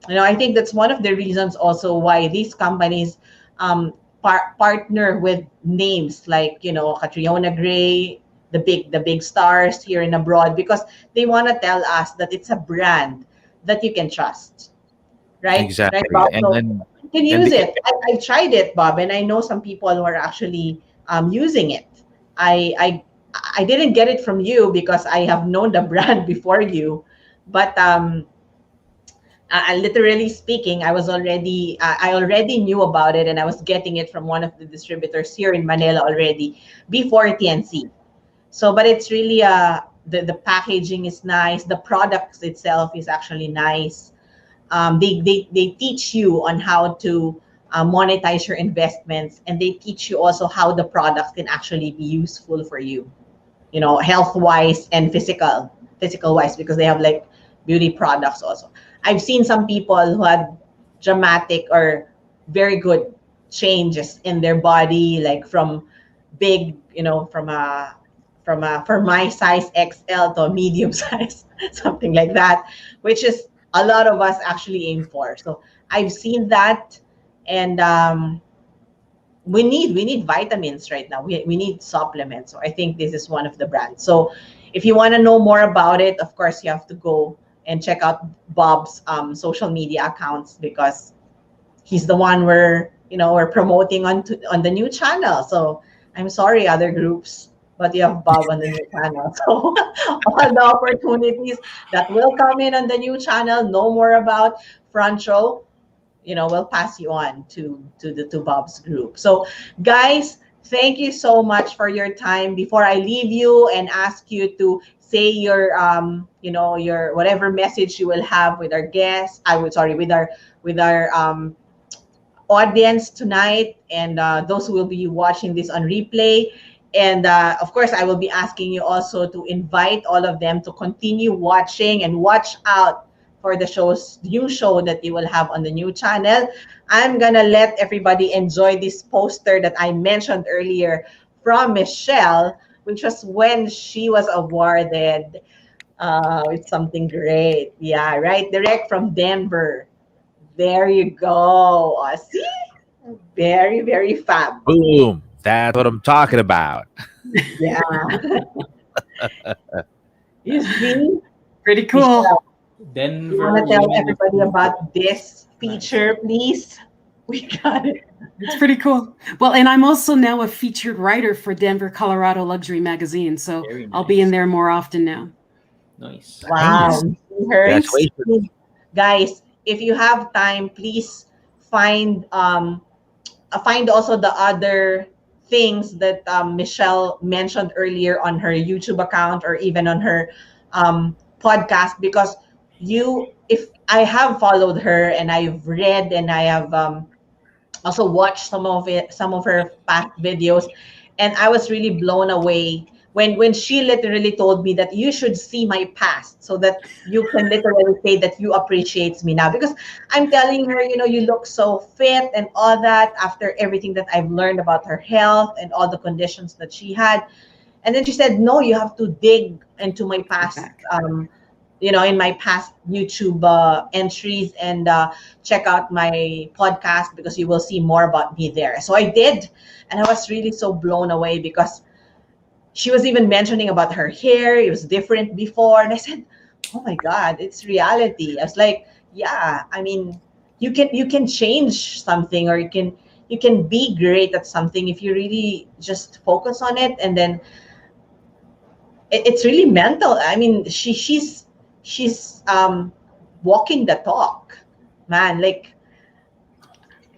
I think that's one of the reasons also why these companies partner with names like, Catriona Gray, the big stars here and abroad, because they want to tell us that it's a brand that you can trust, right? Right, Exactly, Bob? and So then you can and use they, it. I tried it, Bob, and I know some people who are actually using it. I, I I didn't get it from you because I have known the brand before you, but literally speaking, I already knew about it, and I was getting it from one of the distributors here in Manila already before TNC. So, but it's really the packaging is nice. The products itself is actually nice. They teach you on how to monetize your investments, and they teach you also how the products can actually be useful for you, health wise and physical wise, because they have like beauty products also. I've seen some people who had dramatic or very good changes in their body, like from big, from my size XL to a medium size, something like that, which is a lot of us actually aim for. So I've seen that, and we need vitamins right now. We need supplements. So I think this is one of the brands. So if you want to know more about it, of course you have to go and check out Bob's social media accounts, because he's the one we're promoting on the new channel. So I'm sorry, other groups, but you have Bob on the new channel. So all the opportunities that will come in on the new channel, know more about Front Row, we'll pass you on to Bob's group. So guys, thank you so much for your time. Before I leave you and ask you to say your whatever message you will have with our guests, I would sorry with our audience tonight, and those who will be watching this on replay. And of course, I will be asking you also to invite all of them to continue watching and watch out for the new show that you will have on the new channel. I'm gonna let everybody enjoy this poster that I mentioned earlier from Michelle, which was when she was awarded with something great. Yeah, right, direct from Denver. There you go. See? Very, very fab. boom. That's what I'm talking about. Yeah. You see? Pretty cool. Michelle, you Denver want to tell Women of everybody Food. about this feature, please? We got it. It's pretty cool. Well, and I'm also now a featured writer for Denver, Colorado Luxury Magazine. So Very I'll be in nice. there more often now. Nice. Wow. Nice. Hurts. Congratulations. Guys, if you have time, please find find also the other things that Michelle mentioned earlier on her YouTube account or even on her podcast, because if I have followed her and I've read and I have also watched some of her past videos, and I was really blown away when she literally told me that you should see my past so that you can literally say that you appreciates me now, because I'm telling her, you look so fit and all that after everything that I've learned about her health and all the conditions that she had. And then she said, no, you have to dig into my past in my past YouTube entries and check out my podcast, because you will see more about me there. So I did, and I was really so blown away, because she was even mentioning about her hair. It was different before, and I said, "Oh my God, it's reality." I was like, "Yeah, I mean, you can change something, or you can be great at something if you really just focus on it, and then it's really mental." I mean, she's walking the talk, man. Like,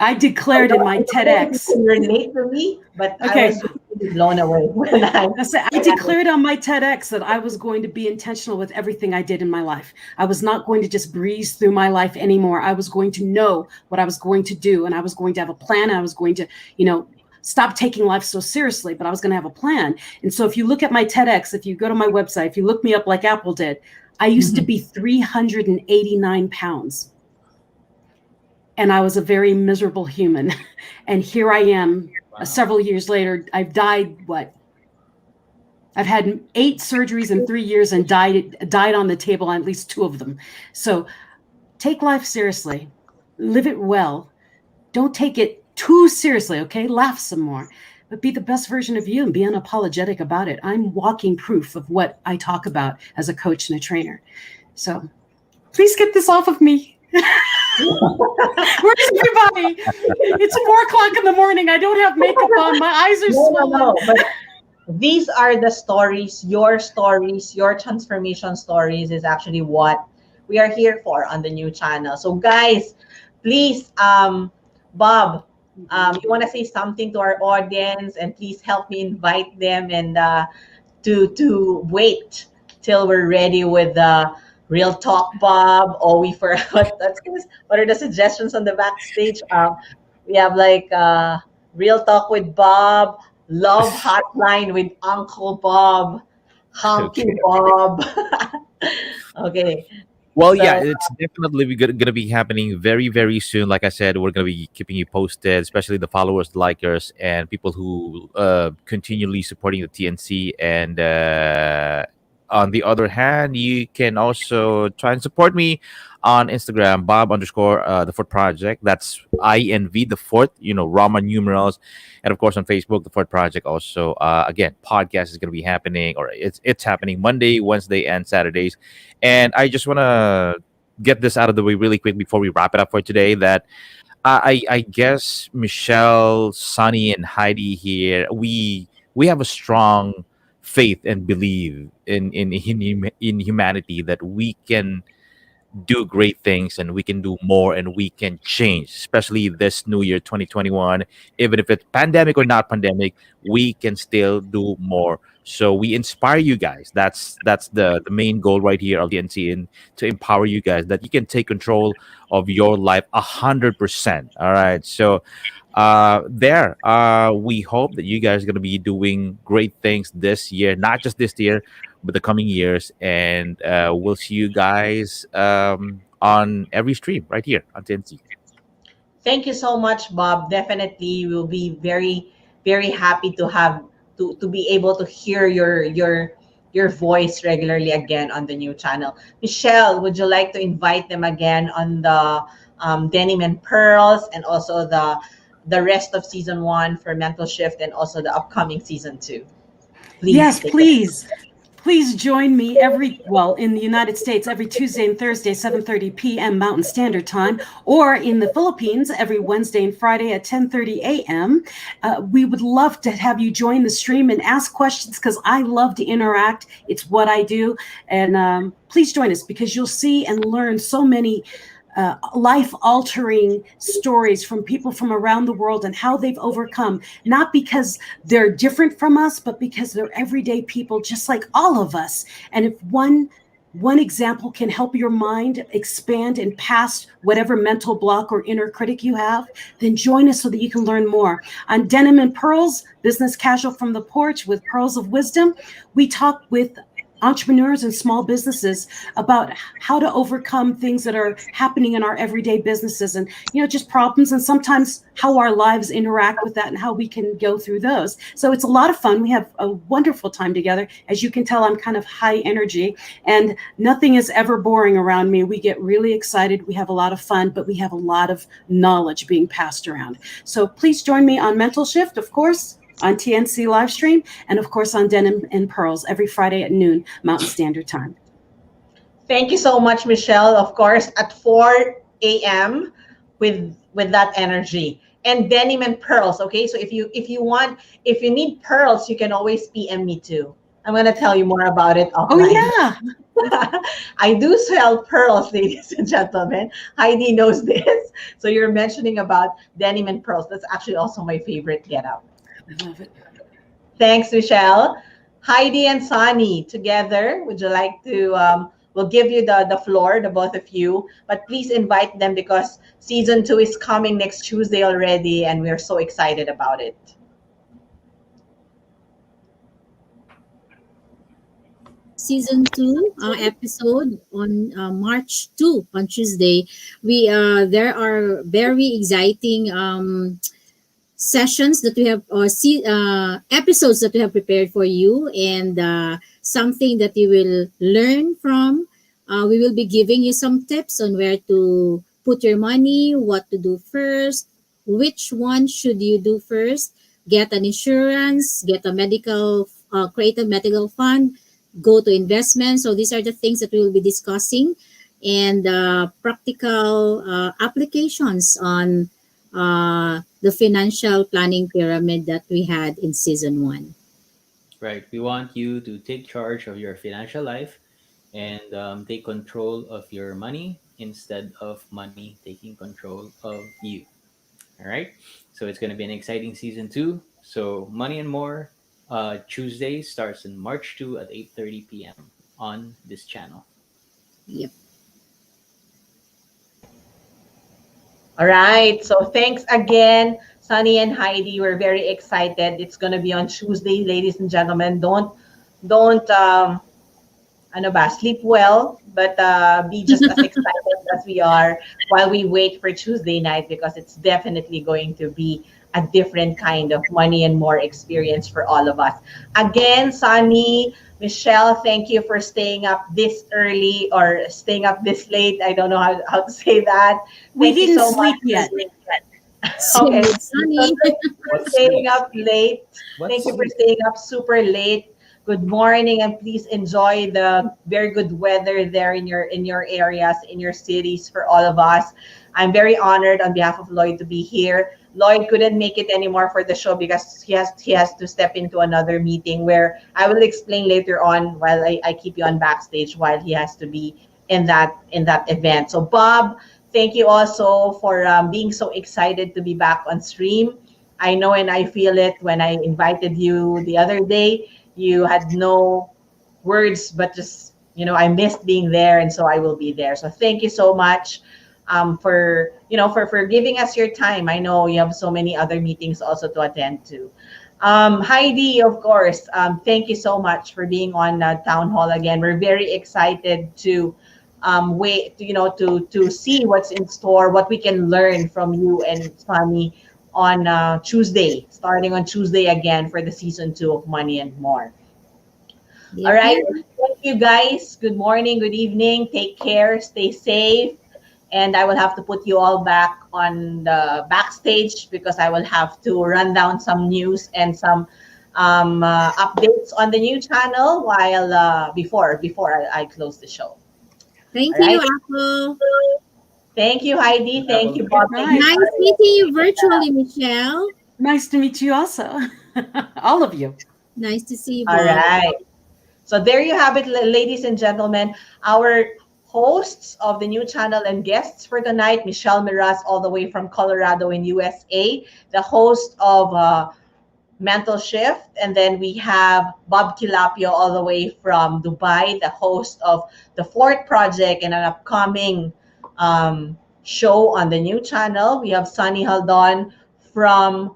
I declared in my TEDx. Relate to me, but I Okay. was really blown away when I declared on my TEDx that I was going to be intentional with everything I did in my life. I was not going to just breeze through my life anymore. I was going to know what I was going to do, and I was going to have a plan. I was going to, stop taking life so seriously, but I was going to have a plan. And so if you look at my TEDx, if you go to my website, if you look me up like Apple did, I used to be 389 pounds. And I was a very miserable human. And here I am several years later. I've died, I've had 8 surgeries in 3 years and died on the table on at least 2 of them. So take life seriously, live it well. Don't take it too seriously, okay? Laugh some more, but be the best version of you and be unapologetic about it. I'm walking proof of what I talk about as a coach and a trainer. So please get this off of me. Where's everybody? It's 4:00 in the morning. I don't have makeup on. My eyes are swollen. No, but these are the stories, your transformation stories is actually what we are here for on the new channel. So guys, please, Bob, you want to say something to our audience, and please help me invite them and to wait till we're ready with the real talk, Bob. Or we forgot. What are the suggestions on the backstage? We have like real talk with Bob, love hotline with Uncle Bob, Hunky Bob. Okay. Well, yeah, it's definitely gonna be happening very, very soon. Like I said, we're gonna be keeping you posted, especially the followers, the likers, and people who continually supporting the TNC. And on the other hand, you can also try and support me on Instagram, Bob underscore the Fourth Project. That's INV the Fourth, Roman numerals, and of course on Facebook, the Fourth Project. Also, again, podcast is going to be happening, or it's happening Monday, Wednesday, and Saturdays. And I just want to get this out of the way really quick before we wrap it up for today. That I guess Michelle, Sonny, and Haydee here, we have a strong faith and believe in humanity, that we can do great things and we can do more and we can change, especially this new year 2021. Even if it's pandemic or not pandemic, we can still do more. So we inspire you guys. That's the main goal right here of the NC, and to empower you guys that you can take control of your life 100%. All right. So we hope that you guys are going to be doing great things this year, not just this year, but the coming years. And we'll see you guys on every stream right here on TNC. Thank you so much, Bob. Definitely, we'll be very, very happy to have to be able to hear your voice regularly again on the new channel. Michelle, would you like to invite them again on the Denim and Pearls, and also the rest of season 1 for Mental Shift, and also the upcoming season 2? Please, yes, please. Please join me in the United States, every Tuesday and Thursday, 7:30 p.m. Mountain Standard Time, or in the Philippines, every Wednesday and Friday at 10:30 a.m. We would love to have you join the stream and ask questions because I love to interact. It's what I do. And please join us because you'll see and learn so many life-altering stories from people from around the world and how they've overcome, not because they're different from us, but because they're everyday people just like all of us. And if one example can help your mind expand and pass whatever mental block or inner critic you have, then join us so that you can learn more. On Denim and Pearls, Business Casual from the Porch with Pearls of Wisdom, we talk with entrepreneurs and small businesses about how to overcome things that are happening in our everyday businesses and, just problems, and sometimes how our lives interact with that and how we can go through those. So it's a lot of fun. We have a wonderful time together. As you can tell, I'm kind of high energy and nothing is ever boring around me. We get really excited. We have a lot of fun, but we have a lot of knowledge being passed around. So please join me on Mental Shift, of course, on TNC live stream, and of course on Denim and Pearls every Friday at noon Mountain Standard Time. Thank you so much, Michelle. Of course, at 4 a.m. with that energy. And Denim and Pearls. Okay, so if you need pearls, you can always PM me too. I'm gonna tell you more about it offline. Oh yeah. I do sell pearls, ladies and gentlemen. Haydee knows this. So you're mentioning about Denim and Pearls. That's actually also my favorite getup. I love it. Thanks, Michelle. Haydee and Sonny together. Would you like to? We'll give you the floor, the both of you. But please invite them because season 2 is coming next Tuesday already, and we're so excited about it. Season 2 episode on March 2 on Tuesday. There are very exciting sessions that we have, or episodes that we have prepared for you, and something that you will learn from. We will be giving you some tips on where to put your money, what to do first, which one should you do first, get an insurance, get a medical, create a medical fund, go to investment. So these are the things that we will be discussing, and practical applications on the financial planning pyramid that we had in season 1. Right. We want you to take charge of your financial life and take control of your money instead of money taking control of you. All right. So it's going to be an exciting season 2. So Money and More Tuesday starts in March 2 at 8:30 p.m. on this channel. Yep. All right. So thanks again, Sonny and Haydee. We're very excited. It's going to be on Tuesday, ladies and gentlemen. Don't sleep well, but be just as excited as we are while we wait for Tuesday night, because it's definitely going to be a different kind of Money and More experience for all of us. Again, Sonny, Michelle, thank you for staying up this early or staying up this late. I don't know how to say that. We Thank you didn't so sleep much. yet. Okay. Sonny. For staying up late. Thank you for staying up super late. Good morning, and please enjoy the very good weather there in your areas, in your cities, for all of us. I'm very honored on behalf of Lloyd to be here. Lloyd couldn't make it anymore for the show because he has to step into another meeting where I will explain later on while I keep you on backstage while he has to be in that event. So Bob, thank you also for being so excited to be back on stream. I know and I feel it when I invited you the other day. You had no words, but just, I missed being there, and so I will be there. So thank you so much for giving us your time. I know you have so many other meetings also to attend to. Haydee, of course, thank you so much for being on Town Hall again. We're very excited to to see what's in store, what we can learn from you and Sonny on Tuesday, starting on Tuesday again for the season 2 of Money and More. Yep. All right. Thank you, guys. Good morning, good evening. Take care, stay safe. And I will have to put you all back on the backstage because I will have to run down some news and some updates on the new channel while before I close the show. Thank All you, right. Apple. Thank you, Haydee. Thank you, Bob. Thank you, Nice meeting you virtually, Michelle. Nice to meet you also. All of you. Nice to see you, All Bob. right. So there you have it, ladies and gentlemen. Our hosts of the new channel and guests for tonight, Michelle Mras, all the way from Colorado in USA, the host of Mental Shift, and then we have Bob Quilapio all the way from Dubai, the host of the Fourth Project and an upcoming show on the new channel. We have Sonny Jaldon from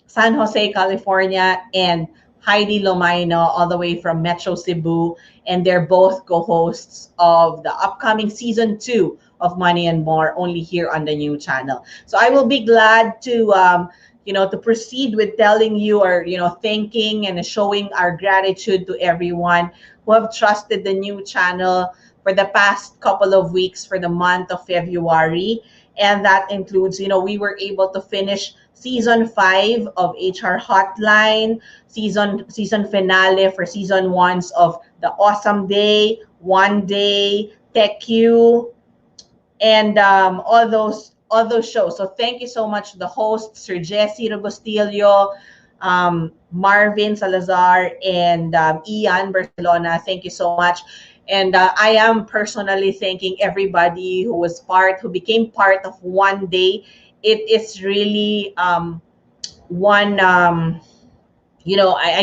San Jose, California, and Haydee Lumayno all the way from Metro Cebu, and they're both co-hosts of the upcoming season 2 of Money and More, only here on the new channel. So I will be glad to to proceed with telling you, or thanking and showing our gratitude to everyone who have trusted the new channel for the past couple of weeks for the month of February. And that includes, we were able to finish season 5 of HR Hotline, season finale for season 1 of The Awesome Day, One Day, Tech You, and all those shows. So thank you so much to the hosts, Sir Jesse Robustillo, Marvin Salazar, and Ian Barcelona. Thank you so much. And I am personally thanking everybody who became part of One Day. It is really one I'd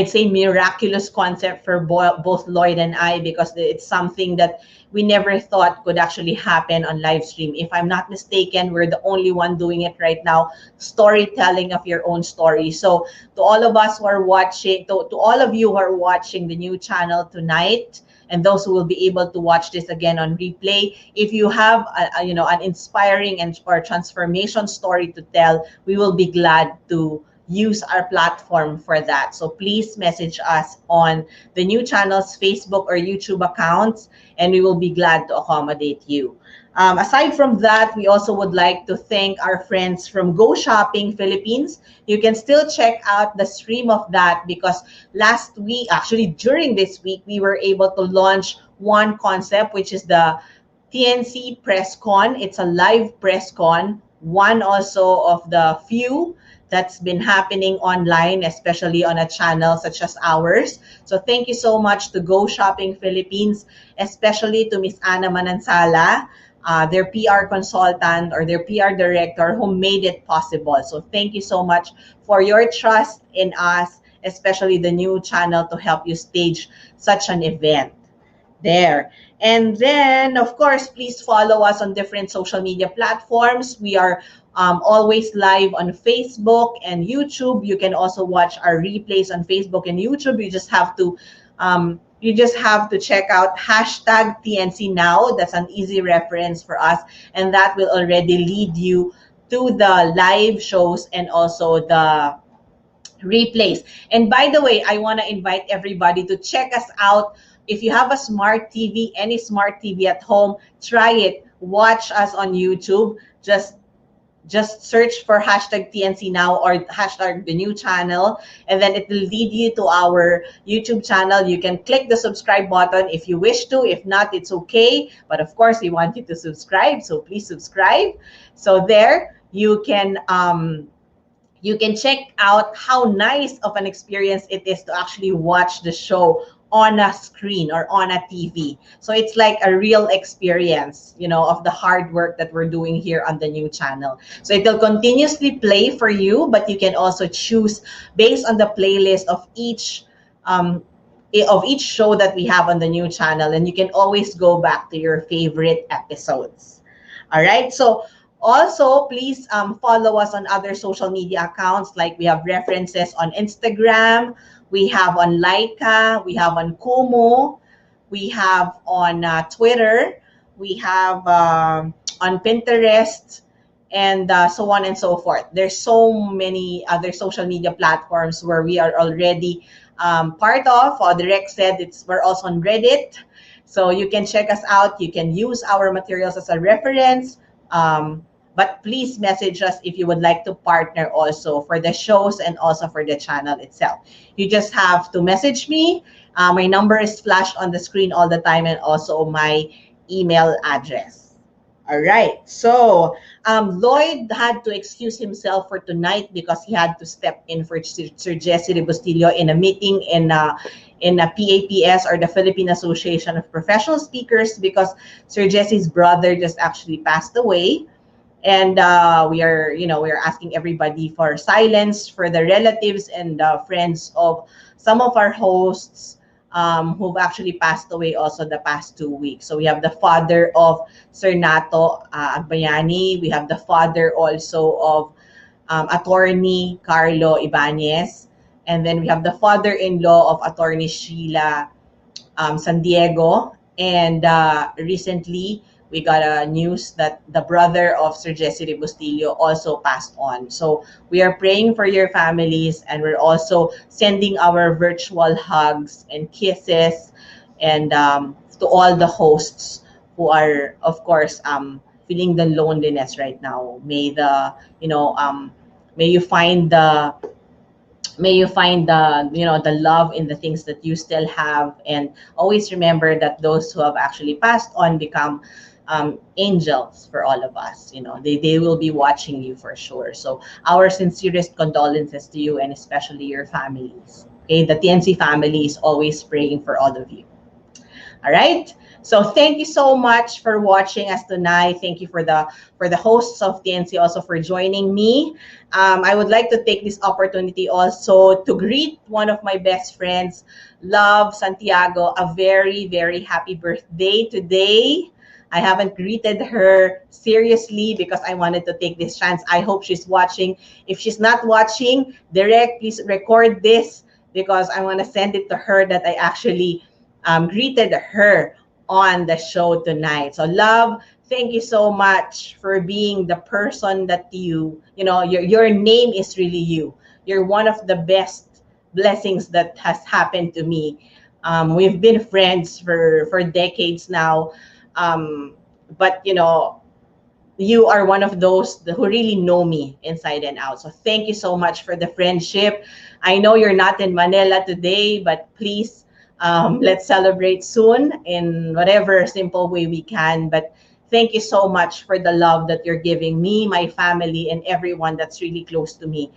say miraculous concept for both Lloyd and I, because it's something that we never thought could actually happen on live stream. If I'm not mistaken, we're the only one doing it right now, storytelling of your own story. So to all of us who are watching, to all of you who are watching the new channel tonight, and those who will be able to watch this again on replay, if you have an inspiring or transformation story to tell, we will be glad to use our platform for that. So please message us on the new channel's Facebook or YouTube accounts, and we will be glad to accommodate you. Aside from that, we also would like to thank our friends from Go Shopping Philippines. You can still check out the stream of that, because last week, actually during this week, we were able to launch one concept, which is the TNC Press Con. It's a live press con, one also of the few that's been happening online, especially on a channel such as ours. So thank you so much to Go Shopping Philippines, especially to Miss Anna Manansala, their PR consultant or their PR director, who made it possible. So thank you so much for your trust in us, especially the new channel, to help you stage such an event there. And then, of course, please follow us on different social media platforms. We are always live on Facebook and YouTube. You can also watch our replays on Facebook and YouTube. You just have to check out hashtag TNC Now. That's an easy reference for us, and that will already lead you to the live shows and also the replays. And by the way, I want to invite everybody to check us out. If you have a smart TV, any smart TV at home, try it. Watch us on YouTube. Just search for hashtag TNC Now or hashtag the new channel, and then it will lead you to our YouTube channel. You can click the subscribe button if you wish to. If not, it's okay. But of course, we want you to subscribe, so please subscribe. So there you can check out how nice of an experience it is to actually watch the show on a screen or on a TV. So it's like a real experience, of the hard work that we're doing here on the new channel. So it will continuously play for you, but you can also choose based on the playlist of each show that we have on the new channel, and you can always go back to your favorite episodes. All right. So also, please follow us on other social media accounts. Like we have references on Instagram, we have on Laika, we have on Kumu, we have on Twitter, we have on Pinterest, and so on and so forth. There's so many other social media platforms where we are already part of. Direct said we're also on Reddit. So you can check us out. You can use our materials as a reference. But please message us if you would like to partner also for the shows and also for the channel itself. You just have to message me. My number is flashed on the screen all the time, and also my email address. All right. So Lloyd had to excuse himself for tonight because he had to step in for Sir Jesse de Bustillo in a meeting in a PAPS, or the Philippine Association of Professional Speakers, because Sir Jesse's brother just actually passed away. And we are asking everybody for silence for the relatives and friends of some of our hosts who've actually passed away also the past 2 weeks. So we have the father of Sir Nato Agbayani. We have the father also of Attorney Carlo Ibanez. And then we have the father-in-law of Attorney Sheila San Diego. And recently, we got a news that the brother of Sir Jesse de Bustillo also passed on. So we are praying for your families, and we're also sending our virtual hugs and kisses, and to all the hosts who are, of course, feeling the loneliness right now. May you find the the love in the things that you still have, and always remember that those who have actually passed on become angels for all of us. They will be watching you for sure. So our sincerest condolences to you, and especially your families. Okay, the TNC family is always praying for all of you. All right. So thank you so much for watching us tonight. Thank you for the hosts of TNC also for joining me. I would like to take this opportunity also to greet one of my best friends, Love Santiago, a very, very happy birthday today. I haven't greeted her seriously because I wanted to take this chance. I hope she's watching. If she's not watching, Direct, please record this, because I want to send it to her that I actually greeted her on the show tonight. So Love, thank you so much for being the person that your name is really you. You're one of the best blessings that has happened to me. We've been friends for decades now. But you are one of those who really know me inside and out. So thank you so much for the friendship. I know you're not in Manila today, but please, let's celebrate soon in whatever simple way we can. But thank you so much for the love that you're giving me, my family, and everyone that's really close to me.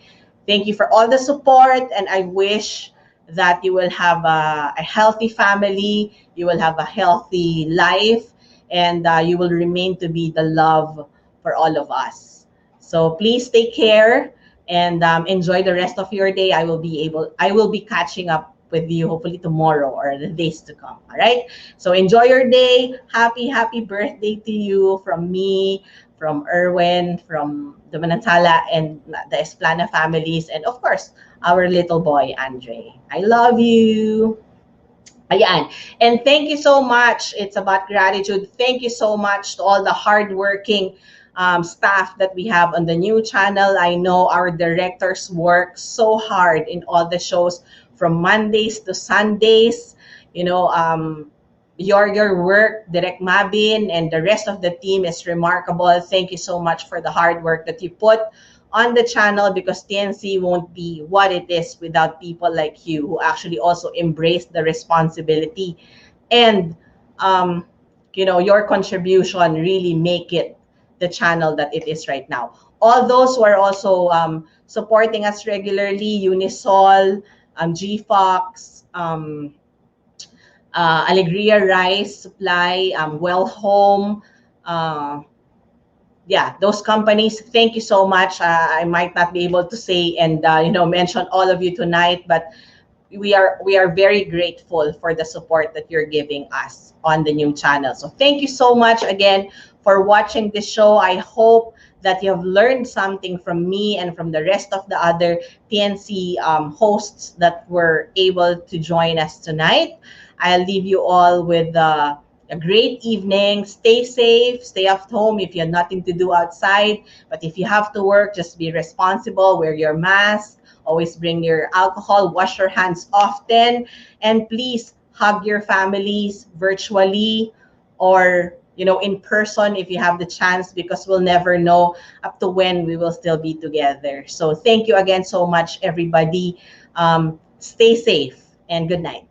Thank you for all the support, and I wish that you will have a healthy family, you will have a healthy life, and you will remain to be the love for all of us. So please take care and enjoy the rest of your day. I will be catching up with you hopefully tomorrow or the days to come. All right. So enjoy your day. Happy birthday to you from me, from Erwin, from the Manansala and the Esplana families, and of course, our little boy, Andre. I love you. Ayan. And thank you so much. It's about gratitude. Thank you so much to all the hardworking staff that we have on the new channel. I know our directors work so hard in all the shows from Mondays to Sundays. Your work, Direct Mabin, and the rest of the team is remarkable. Thank you so much for the hard work that you put on the channel, because TNC won't be what it is without people like you who actually also embrace the responsibility, and your contribution really make it the channel that it is right now. All those who are also supporting us regularly, Unisol, GFox, Alegria Rice Supply, Well Home, those companies, thank you so much. I might not be able to say and mention all of you tonight, but we are very grateful for the support that you're giving us on the new channel. So thank you so much again for watching this show. I hope that you have learned something from me and from the rest of the other TNC hosts that were able to join us tonight. I'll leave you all with a great evening. Stay safe, stay at home if you have nothing to do outside. But if you have to work, just be responsible, wear your mask, always bring your alcohol, wash your hands often, and please hug your families virtually or in person if you have the chance, because we'll never know up to when we will still be together. So thank you again so much, everybody. Stay safe and good night.